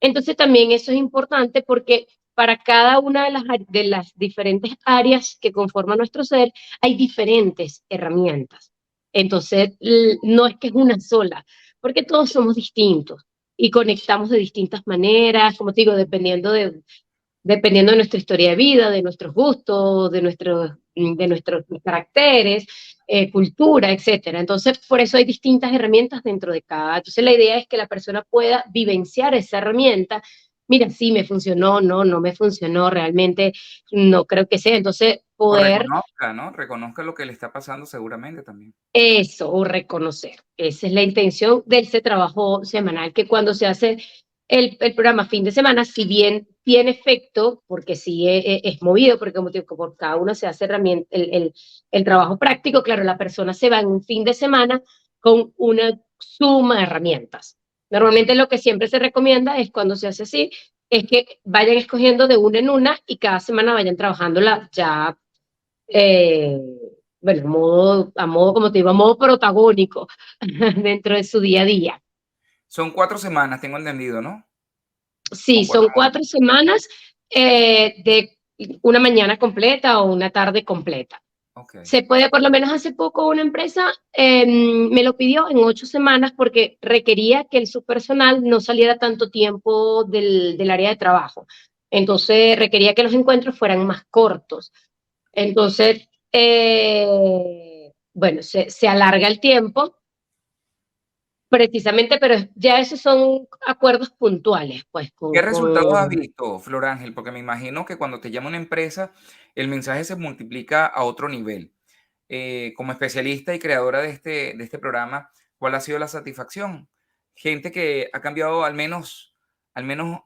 Entonces también eso es importante porque para cada una de las diferentes áreas que conforman nuestro ser hay diferentes herramientas. Entonces no es que es una sola, porque todos somos distintos y conectamos de distintas maneras, como te digo, dependiendo de nuestra historia de vida, de nuestros gustos, de nuestros caracteres, cultura, etcétera. Entonces, por eso hay distintas herramientas dentro de cada. Entonces, la idea es que la persona pueda vivenciar esa herramienta. Mira, sí me funcionó, no, no me funcionó, realmente no creo que sea. Entonces, O poder reconozca, ¿no? Reconozca lo que le está pasando seguramente también. eso, o reconocer. Esa es la intención de ese trabajo semanal, que cuando se hace el programa fin de semana, si bien tiene efecto, porque sí es movido, porque como te digo, por cada uno se hace el trabajo práctico, claro, la persona se va en un fin de semana con una suma de herramientas. Ujú. Normalmente lo que siempre se recomienda es cuando se hace así, es que vayan escogiendo de una en una y cada semana vayan trabajándola ya eh, bueno, a modo, como te digo, a modo protagónico dentro de su día a día. Son 4 semanas, tengo entendido, ¿no? Sí, O 4 son 4 semanas de una mañana completa o una tarde completa. okey. Se puede, por lo menos hace poco una empresa me lo pidió en 8 semanas porque requería que su personal no saliera tanto tiempo del área de trabajo. Entonces requería que los encuentros fueran más cortos. Entonces, bueno, se alarga el tiempo precisamente, pero ya esos son acuerdos puntuales, pues, ¿Qué resultados has con. visto, Flor Ángel? Porque me imagino que cuando te llama una empresa, el mensaje se multiplica a otro nivel. Como especialista y creadora de este programa, ¿cuál ha sido la satisfacción? Gente que ha cambiado al menos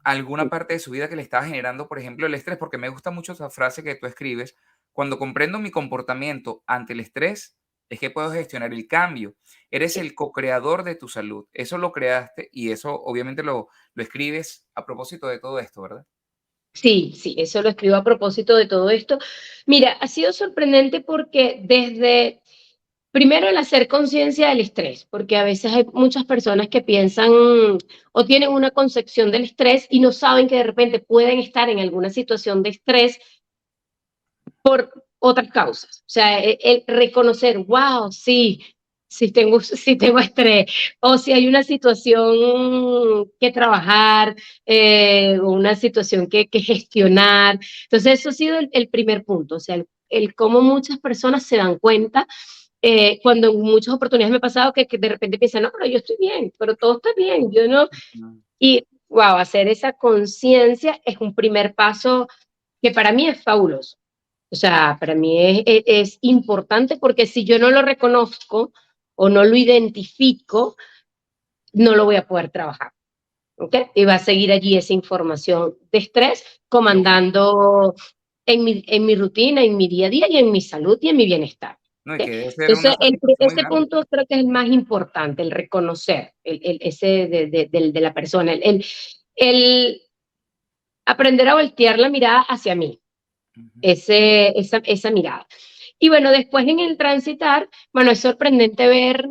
alguna parte de su vida que le estaba generando, por ejemplo, el estrés, porque me gusta mucho esa frase que tú escribes, cuando comprendo mi comportamiento ante el estrés, es que puedo gestionar el cambio. Eres el co-creador de tu salud. Eso lo creaste y eso obviamente lo escribes a propósito de todo esto, ¿verdad? Sí, sí, eso lo escribo a propósito de todo esto. Mira, ha sido sorprendente porque primero el hacer conciencia del estrés, porque a veces hay muchas personas que piensan o tienen una concepción del estrés y no saben que de repente pueden estar en alguna situación de estrés por otras causas. O sea, el reconocer, wow, sí, sí tengo estrés, o si hay una situación que trabajar, o una situación que gestionar. Entonces, eso ha sido el primer punto, o sea, el cómo muchas personas se dan cuenta. Cuando en muchas oportunidades me ha pasado que de repente piensan, no, pero yo estoy bien, pero todo está bien, yo no. Mm. Y, wow, hacer esa conciencia es un primer paso que para mí es fabuloso. O sea, para mí es importante porque si yo no lo reconozco o no lo identifico, no lo voy a poder trabajar. ¿Ok? Y va a seguir allí esa información de estrés Qué bueno. comandando en mi rutina, en mi día a día y en mi salud y en mi bienestar. No, y ¿Ok? que debe ser una Entonces, satisfacción muy ese grande. punto creo que es el más importante, el reconocer ese de la persona, el aprender a voltear la mirada hacia mí, Ujú. esa mirada. Y bueno, después en el transitar, bueno, es sorprendente ver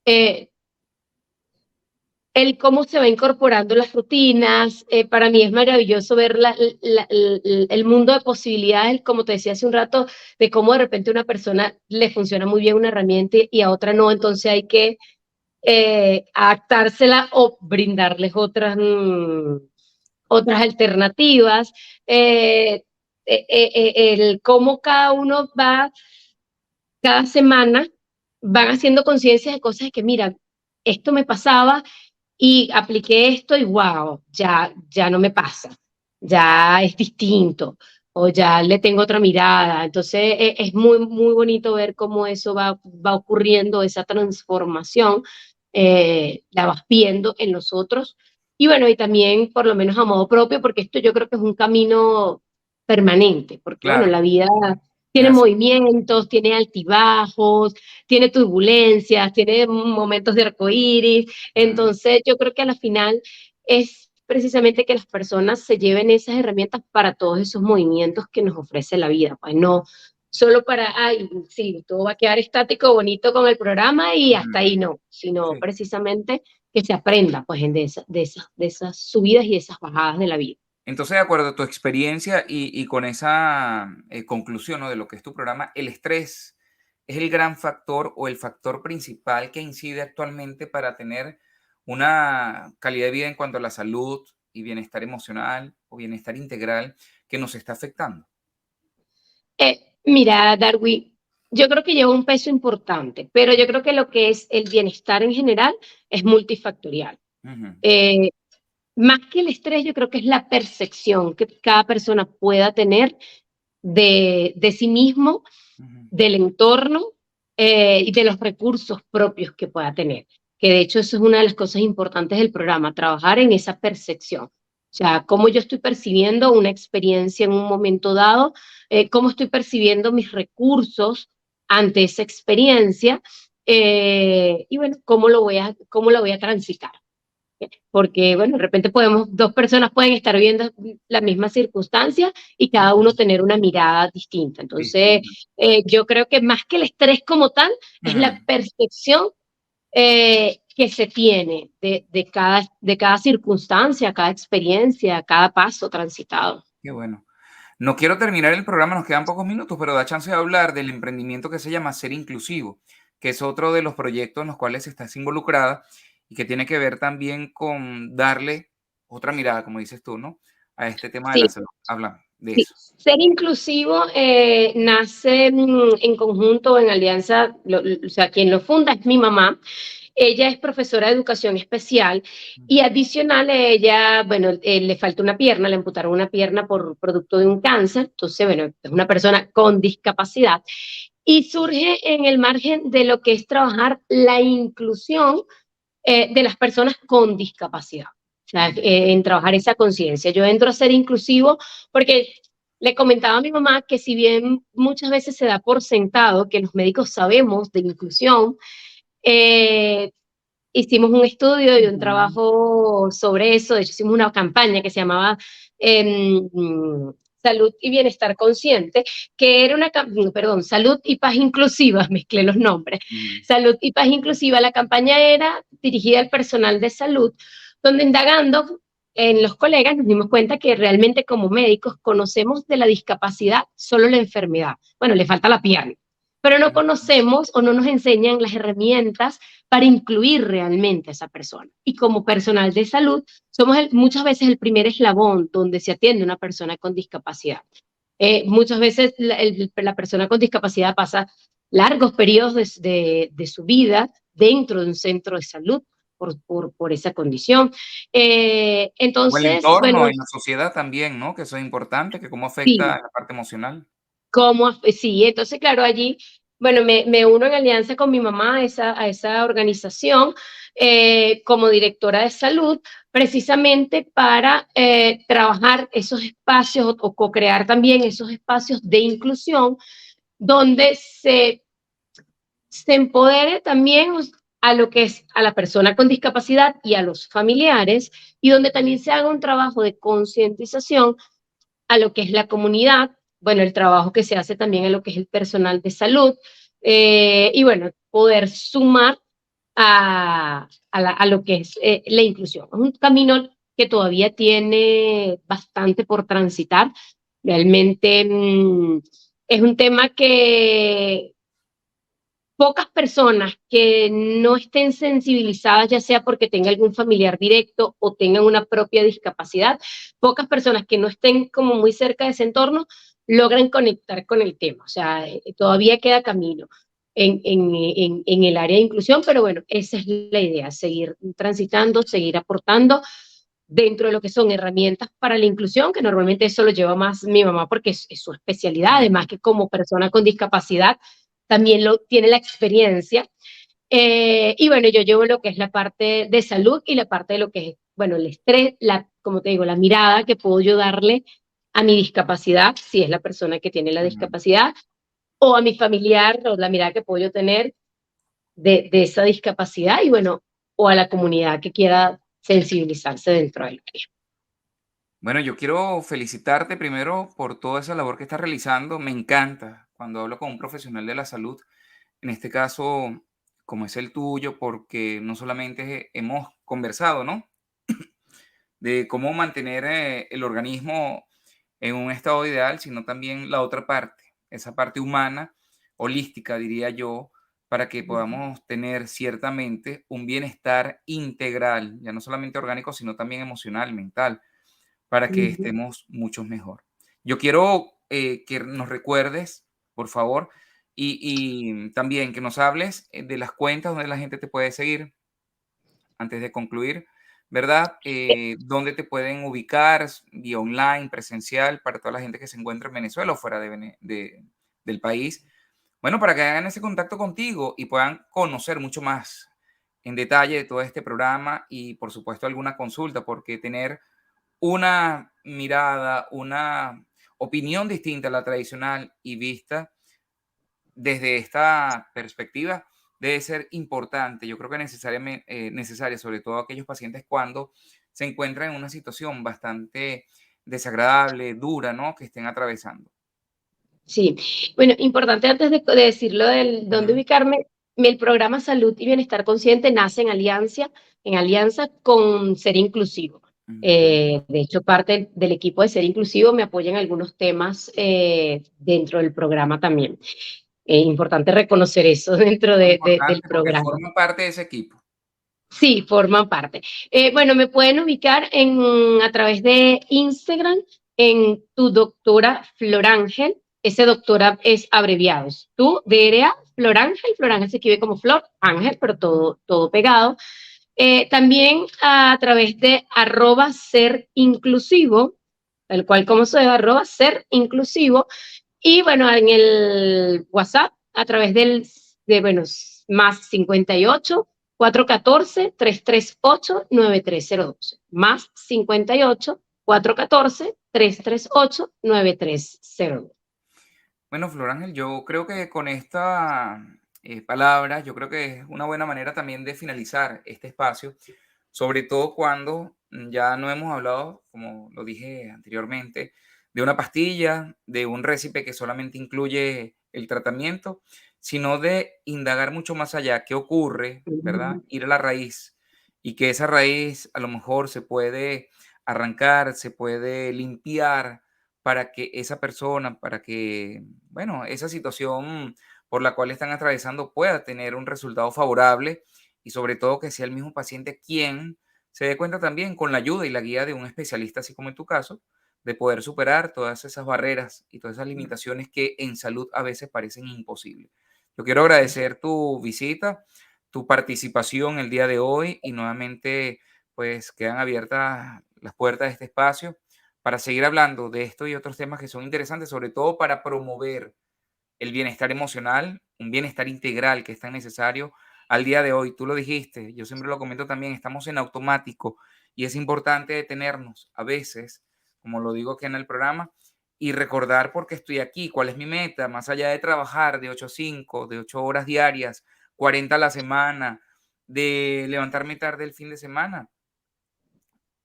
eh, el cómo se va incorporando las rutinas. Para mí es maravilloso ver el mundo de posibilidades, como te decía hace un rato, de cómo de repente a una persona le funciona muy bien una herramienta y a otra no, entonces hay que adaptársela o brindarles otras alternativas. eh, el cómo cada uno va, cada semana, van haciendo conciencia de cosas que, mira, esto me pasaba y apliqué esto y wow, ya no me pasa, ya es distinto. o ya le tengo otra mirada. Entonces es muy, muy bonito ver cómo eso va ocurriendo, esa transformación, la vas viendo en los otros. Y bueno, y también por lo menos a modo propio, porque esto yo creo que es un camino permanente, porque bueno, Claro, la vida es tiene así. movimientos, tiene altibajos, tiene turbulencias, tiene momentos de arcoíris. Ujú. Entonces yo creo que a la final es precisamente que las personas se lleven esas herramientas para todos esos movimientos que nos ofrece la vida, pues no solo para, ay, sí, todo va a quedar estático, bonito con el programa y hasta Ujú. ahí no, sino Sí. precisamente que se aprenda pues de esas subidas y esas bajadas de la vida. Entonces, de acuerdo a tu experiencia y con esa conclusión, ¿no?, de lo que es tu programa, ¿el estrés es el gran factor o el factor principal que incide actualmente para tener una calidad de vida en cuanto a la salud y bienestar emocional o bienestar integral que nos está afectando? Mira, Darwin, yo creo que lleva un peso importante, pero yo creo que lo que es el bienestar en general es multifactorial. Ujú, Eh, Más que el estrés, yo creo que es la percepción que cada persona pueda tener de sí mismo, ujú. del entorno, y de los recursos propios que pueda tener. Que de hecho eso es una de las cosas importantes del programa, trabajar en esa percepción. O sea, cómo yo estoy percibiendo una experiencia en un momento dado, cómo estoy percibiendo mis recursos ante esa experiencia, y bueno, cómo lo voy a transitar. Porque, bueno, de repente dos personas pueden estar viendo la misma circunstancia y cada uno Ujú. tener una mirada distinta. Entonces, Distinto. yo creo que más que el estrés como tal, es Ujú. la percepción que se tiene de cada circunstancia, cada experiencia, cada paso transitado. Qué bueno. No quiero terminar el programa, nos quedan pocos minutos, pero da chance de hablar del emprendimiento que se llama Ser Inclusivo, que es otro de los proyectos en los cuales estás involucrada y que tiene que ver también con darle otra mirada, como dices tú, ¿no?, a este tema de Sí, la salud. Habla de sí. eso. Ser inclusivo nace en conjunto, en alianza, o sea, quien lo funda es mi mamá. Ella es profesora de educación especial y Ujú, adicional a ella, bueno, le falta una pierna, le amputaron una pierna por producto de un cáncer, entonces, bueno, es una persona con discapacidad y surge en el margen de lo que es trabajar la inclusión de las personas con discapacidad. O sea, ujú, en trabajar esa conciencia. Yo entro a ser inclusivo porque le comentaba a mi mamá que si bien muchas veces se da por sentado que los médicos sabemos de inclusión, eh, hicimos un estudio y un ujú. trabajo sobre eso. De hecho, hicimos una campaña que se llamaba em, Salud y Bienestar Consciente, que era perdón, Salud y Paz Inclusiva, mezclé los nombres. Ujú. Salud y Paz Inclusiva, la campaña era dirigida al personal de salud, donde indagando en los colegas nos dimos cuenta que realmente como médicos conocemos de la discapacidad solo la enfermedad. Bueno, le falta la pierna, pero no conocemos o no nos enseñan las herramientas para incluir realmente a esa persona. Y como personal de salud, somos muchas veces el primer eslabón donde se atiende a una persona con discapacidad. Muchas veces la persona con discapacidad pasa largos periodos de su vida dentro de un centro de salud por esa condición. O el Entonces, bueno, entorno y la sociedad también, ¿no?, que eso es importante, que cómo afecta sí, a la parte emocional. sí, entonces, claro, allí, bueno, me uno en alianza con mi mamá a esa organización como directora de salud, precisamente para trabajar esos espacios o co-crear también esos espacios de inclusión donde se empodere también a lo que es a la persona con discapacidad y a los familiares, y donde también se haga un trabajo de concientización a lo que es la comunidad, bueno, el trabajo que se hace también en lo que es el personal de salud, y bueno, poder sumar a lo que es la inclusión. Es un camino que todavía tiene bastante por transitar. Realmente es un tema que pocas personas que no estén sensibilizadas, ya sea porque tenga algún familiar directo o tengan una propia discapacidad, pocas personas que no estén como muy cerca de ese entorno logran conectar con el tema. O sea, todavía queda camino en el área de inclusión, pero bueno, esa es la idea, seguir transitando, seguir aportando dentro de lo que son herramientas para la inclusión, que normalmente eso lo lleva más mi mamá porque es su especialidad, además que como persona con discapacidad también lo tiene la experiencia. Y bueno, yo llevo lo que es la parte de salud y la parte de lo que es, bueno, el estrés, como te digo, la mirada que puedo yo darle a mi discapacidad, si es la persona que tiene la Ujú. discapacidad, o a mi familiar, o la mirada que puedo yo tener de esa discapacidad, y bueno, o a la comunidad que quiera sensibilizarse dentro del área. Bueno, yo quiero felicitarte primero por toda esa labor que estás realizando. Me encanta cuando hablo con un profesional de la salud, en este caso, como es el tuyo, porque no solamente hemos conversado, ¿no? De cómo mantener el organismo en un estado ideal, sino también la otra parte, esa parte humana, holística, diría yo, para que podamos tener ciertamente un bienestar integral, ya no solamente orgánico, sino también emocional, mental, para que Ujú. estemos mucho mejor. Yo quiero que nos recuerdes, por favor, y también que nos hables de las cuentas donde la gente te puede seguir antes de concluir, ¿verdad? ¿Dónde te pueden ubicar vía online, presencial, para toda la gente que se encuentra en Venezuela o fuera del país? Bueno, para que hagan ese contacto contigo y puedan conocer mucho más en detalle de todo este programa y, por supuesto, alguna consulta, porque tener una mirada, una opinión distinta a la tradicional y vista desde esta perspectiva debe ser importante. Yo creo que necesaria, sobre todo aquellos pacientes cuando se encuentran en una situación bastante desagradable, dura, ¿no? Que estén atravesando. Sí, bueno, importante antes de decirlo del dónde Ujú, ubicarme, el programa Salud y Bienestar Consciente nace en alianza con Ser Inclusivo. ujú. De hecho, parte del equipo de Ser Inclusivo me apoya en algunos temas dentro del programa también. Importante reconocer eso dentro del Importante porque programa. forma parte de ese equipo. Sí, forman parte. Bueno, me pueden ubicar a través de Instagram en tu doctora Florángel. Ese doctora es abreviado. Es tu DRA Florángel. Florángel se escribe como Flor Ángel, pero todo pegado. También a través de @ser inclusivo, tal cual como se @ser inclusivo. Y bueno, en el WhatsApp, a través bueno, más 58 414 338 9302. Más 58 414 338 9302. Bueno, Flor Ángel, yo creo que con esta palabra, yo creo que es una buena manera también de finalizar este espacio, sobre todo cuando ya no hemos hablado, como lo dije anteriormente, de una pastilla, de un récipe que solamente incluye el tratamiento, sino de indagar mucho más allá qué ocurre, ¿verdad? Ir a la raíz y que esa raíz a lo mejor se puede arrancar, se puede limpiar para que esa persona, para que, bueno, esa situación por la cual están atravesando pueda tener un resultado favorable y sobre todo que sea el mismo paciente quien se dé cuenta también con la ayuda y la guía de un especialista, así como en tu caso, de poder superar todas esas barreras y todas esas limitaciones que en salud a veces parecen imposibles. Yo quiero agradecer tu visita, tu participación el día de hoy y nuevamente pues quedan abiertas las puertas de este espacio para seguir hablando de esto y otros temas que son interesantes, sobre todo para promover el bienestar emocional, un bienestar integral que es tan necesario al día de hoy. Tú lo dijiste, yo siempre lo comento también, estamos en automático y es importante detenernos a veces, como lo digo aquí en el programa, y recordar por qué estoy aquí, cuál es mi meta, más allá de trabajar de 8 a 5, de 8 horas diarias, 40 a la semana, de levantarme tarde el fin de semana.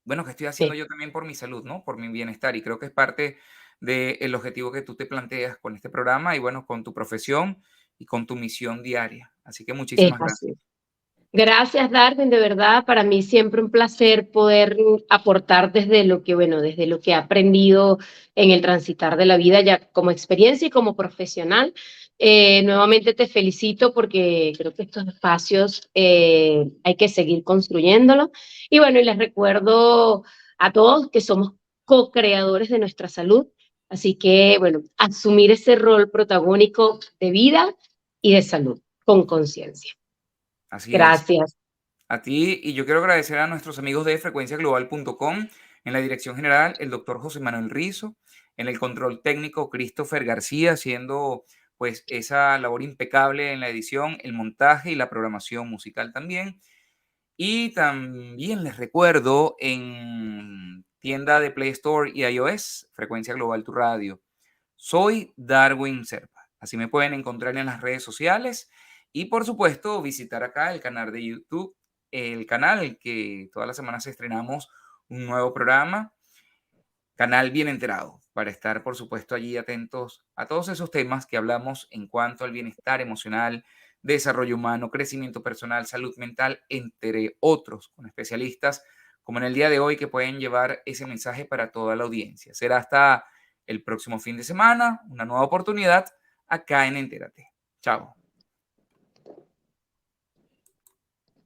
Bueno, ¿qué estoy haciendo Sí, yo también por mi salud, no? Por mi bienestar, y creo que es parte del objetivo que tú te planteas con este programa y, bueno, con tu profesión y con tu misión diaria. Así que es muchísimas así. gracias. Gracias, Darwin, de verdad, para mí siempre un placer poder aportar desde lo que, bueno, desde lo que he aprendido en el transitar de la vida ya como experiencia y como profesional. Nuevamente te felicito porque creo que estos espacios hay que seguir construyéndolos. Y bueno, y les recuerdo a todos que somos co-creadores de nuestra salud. Así que, bueno, asumir ese rol protagónico de vida y de salud con conciencia. Así es. Gracias. A ti, y yo quiero agradecer a nuestros amigos de frecuenciaglobal.com, en la dirección general, el doctor José Manuel Rizo, en el control técnico, Christopher García, haciendo pues esa labor impecable en la edición, el montaje y la programación musical también. Y también les recuerdo en tienda de Play Store y iOS, Frecuencia Global Tu Radio. Soy Darwin Serpa. Así me pueden encontrar en las redes sociales y por supuesto visitar acá el canal de YouTube, el canal que todas las semanas estrenamos un nuevo programa, Canal Bien Enterado, para estar por supuesto allí atentos a todos esos temas que hablamos en cuanto al bienestar emocional, desarrollo humano, crecimiento personal, salud mental, entre otros, con especialistas como en el día de hoy que pueden llevar ese mensaje para toda la audiencia. Será hasta el próximo fin de semana, una nueva oportunidad acá en Entérate. Chao.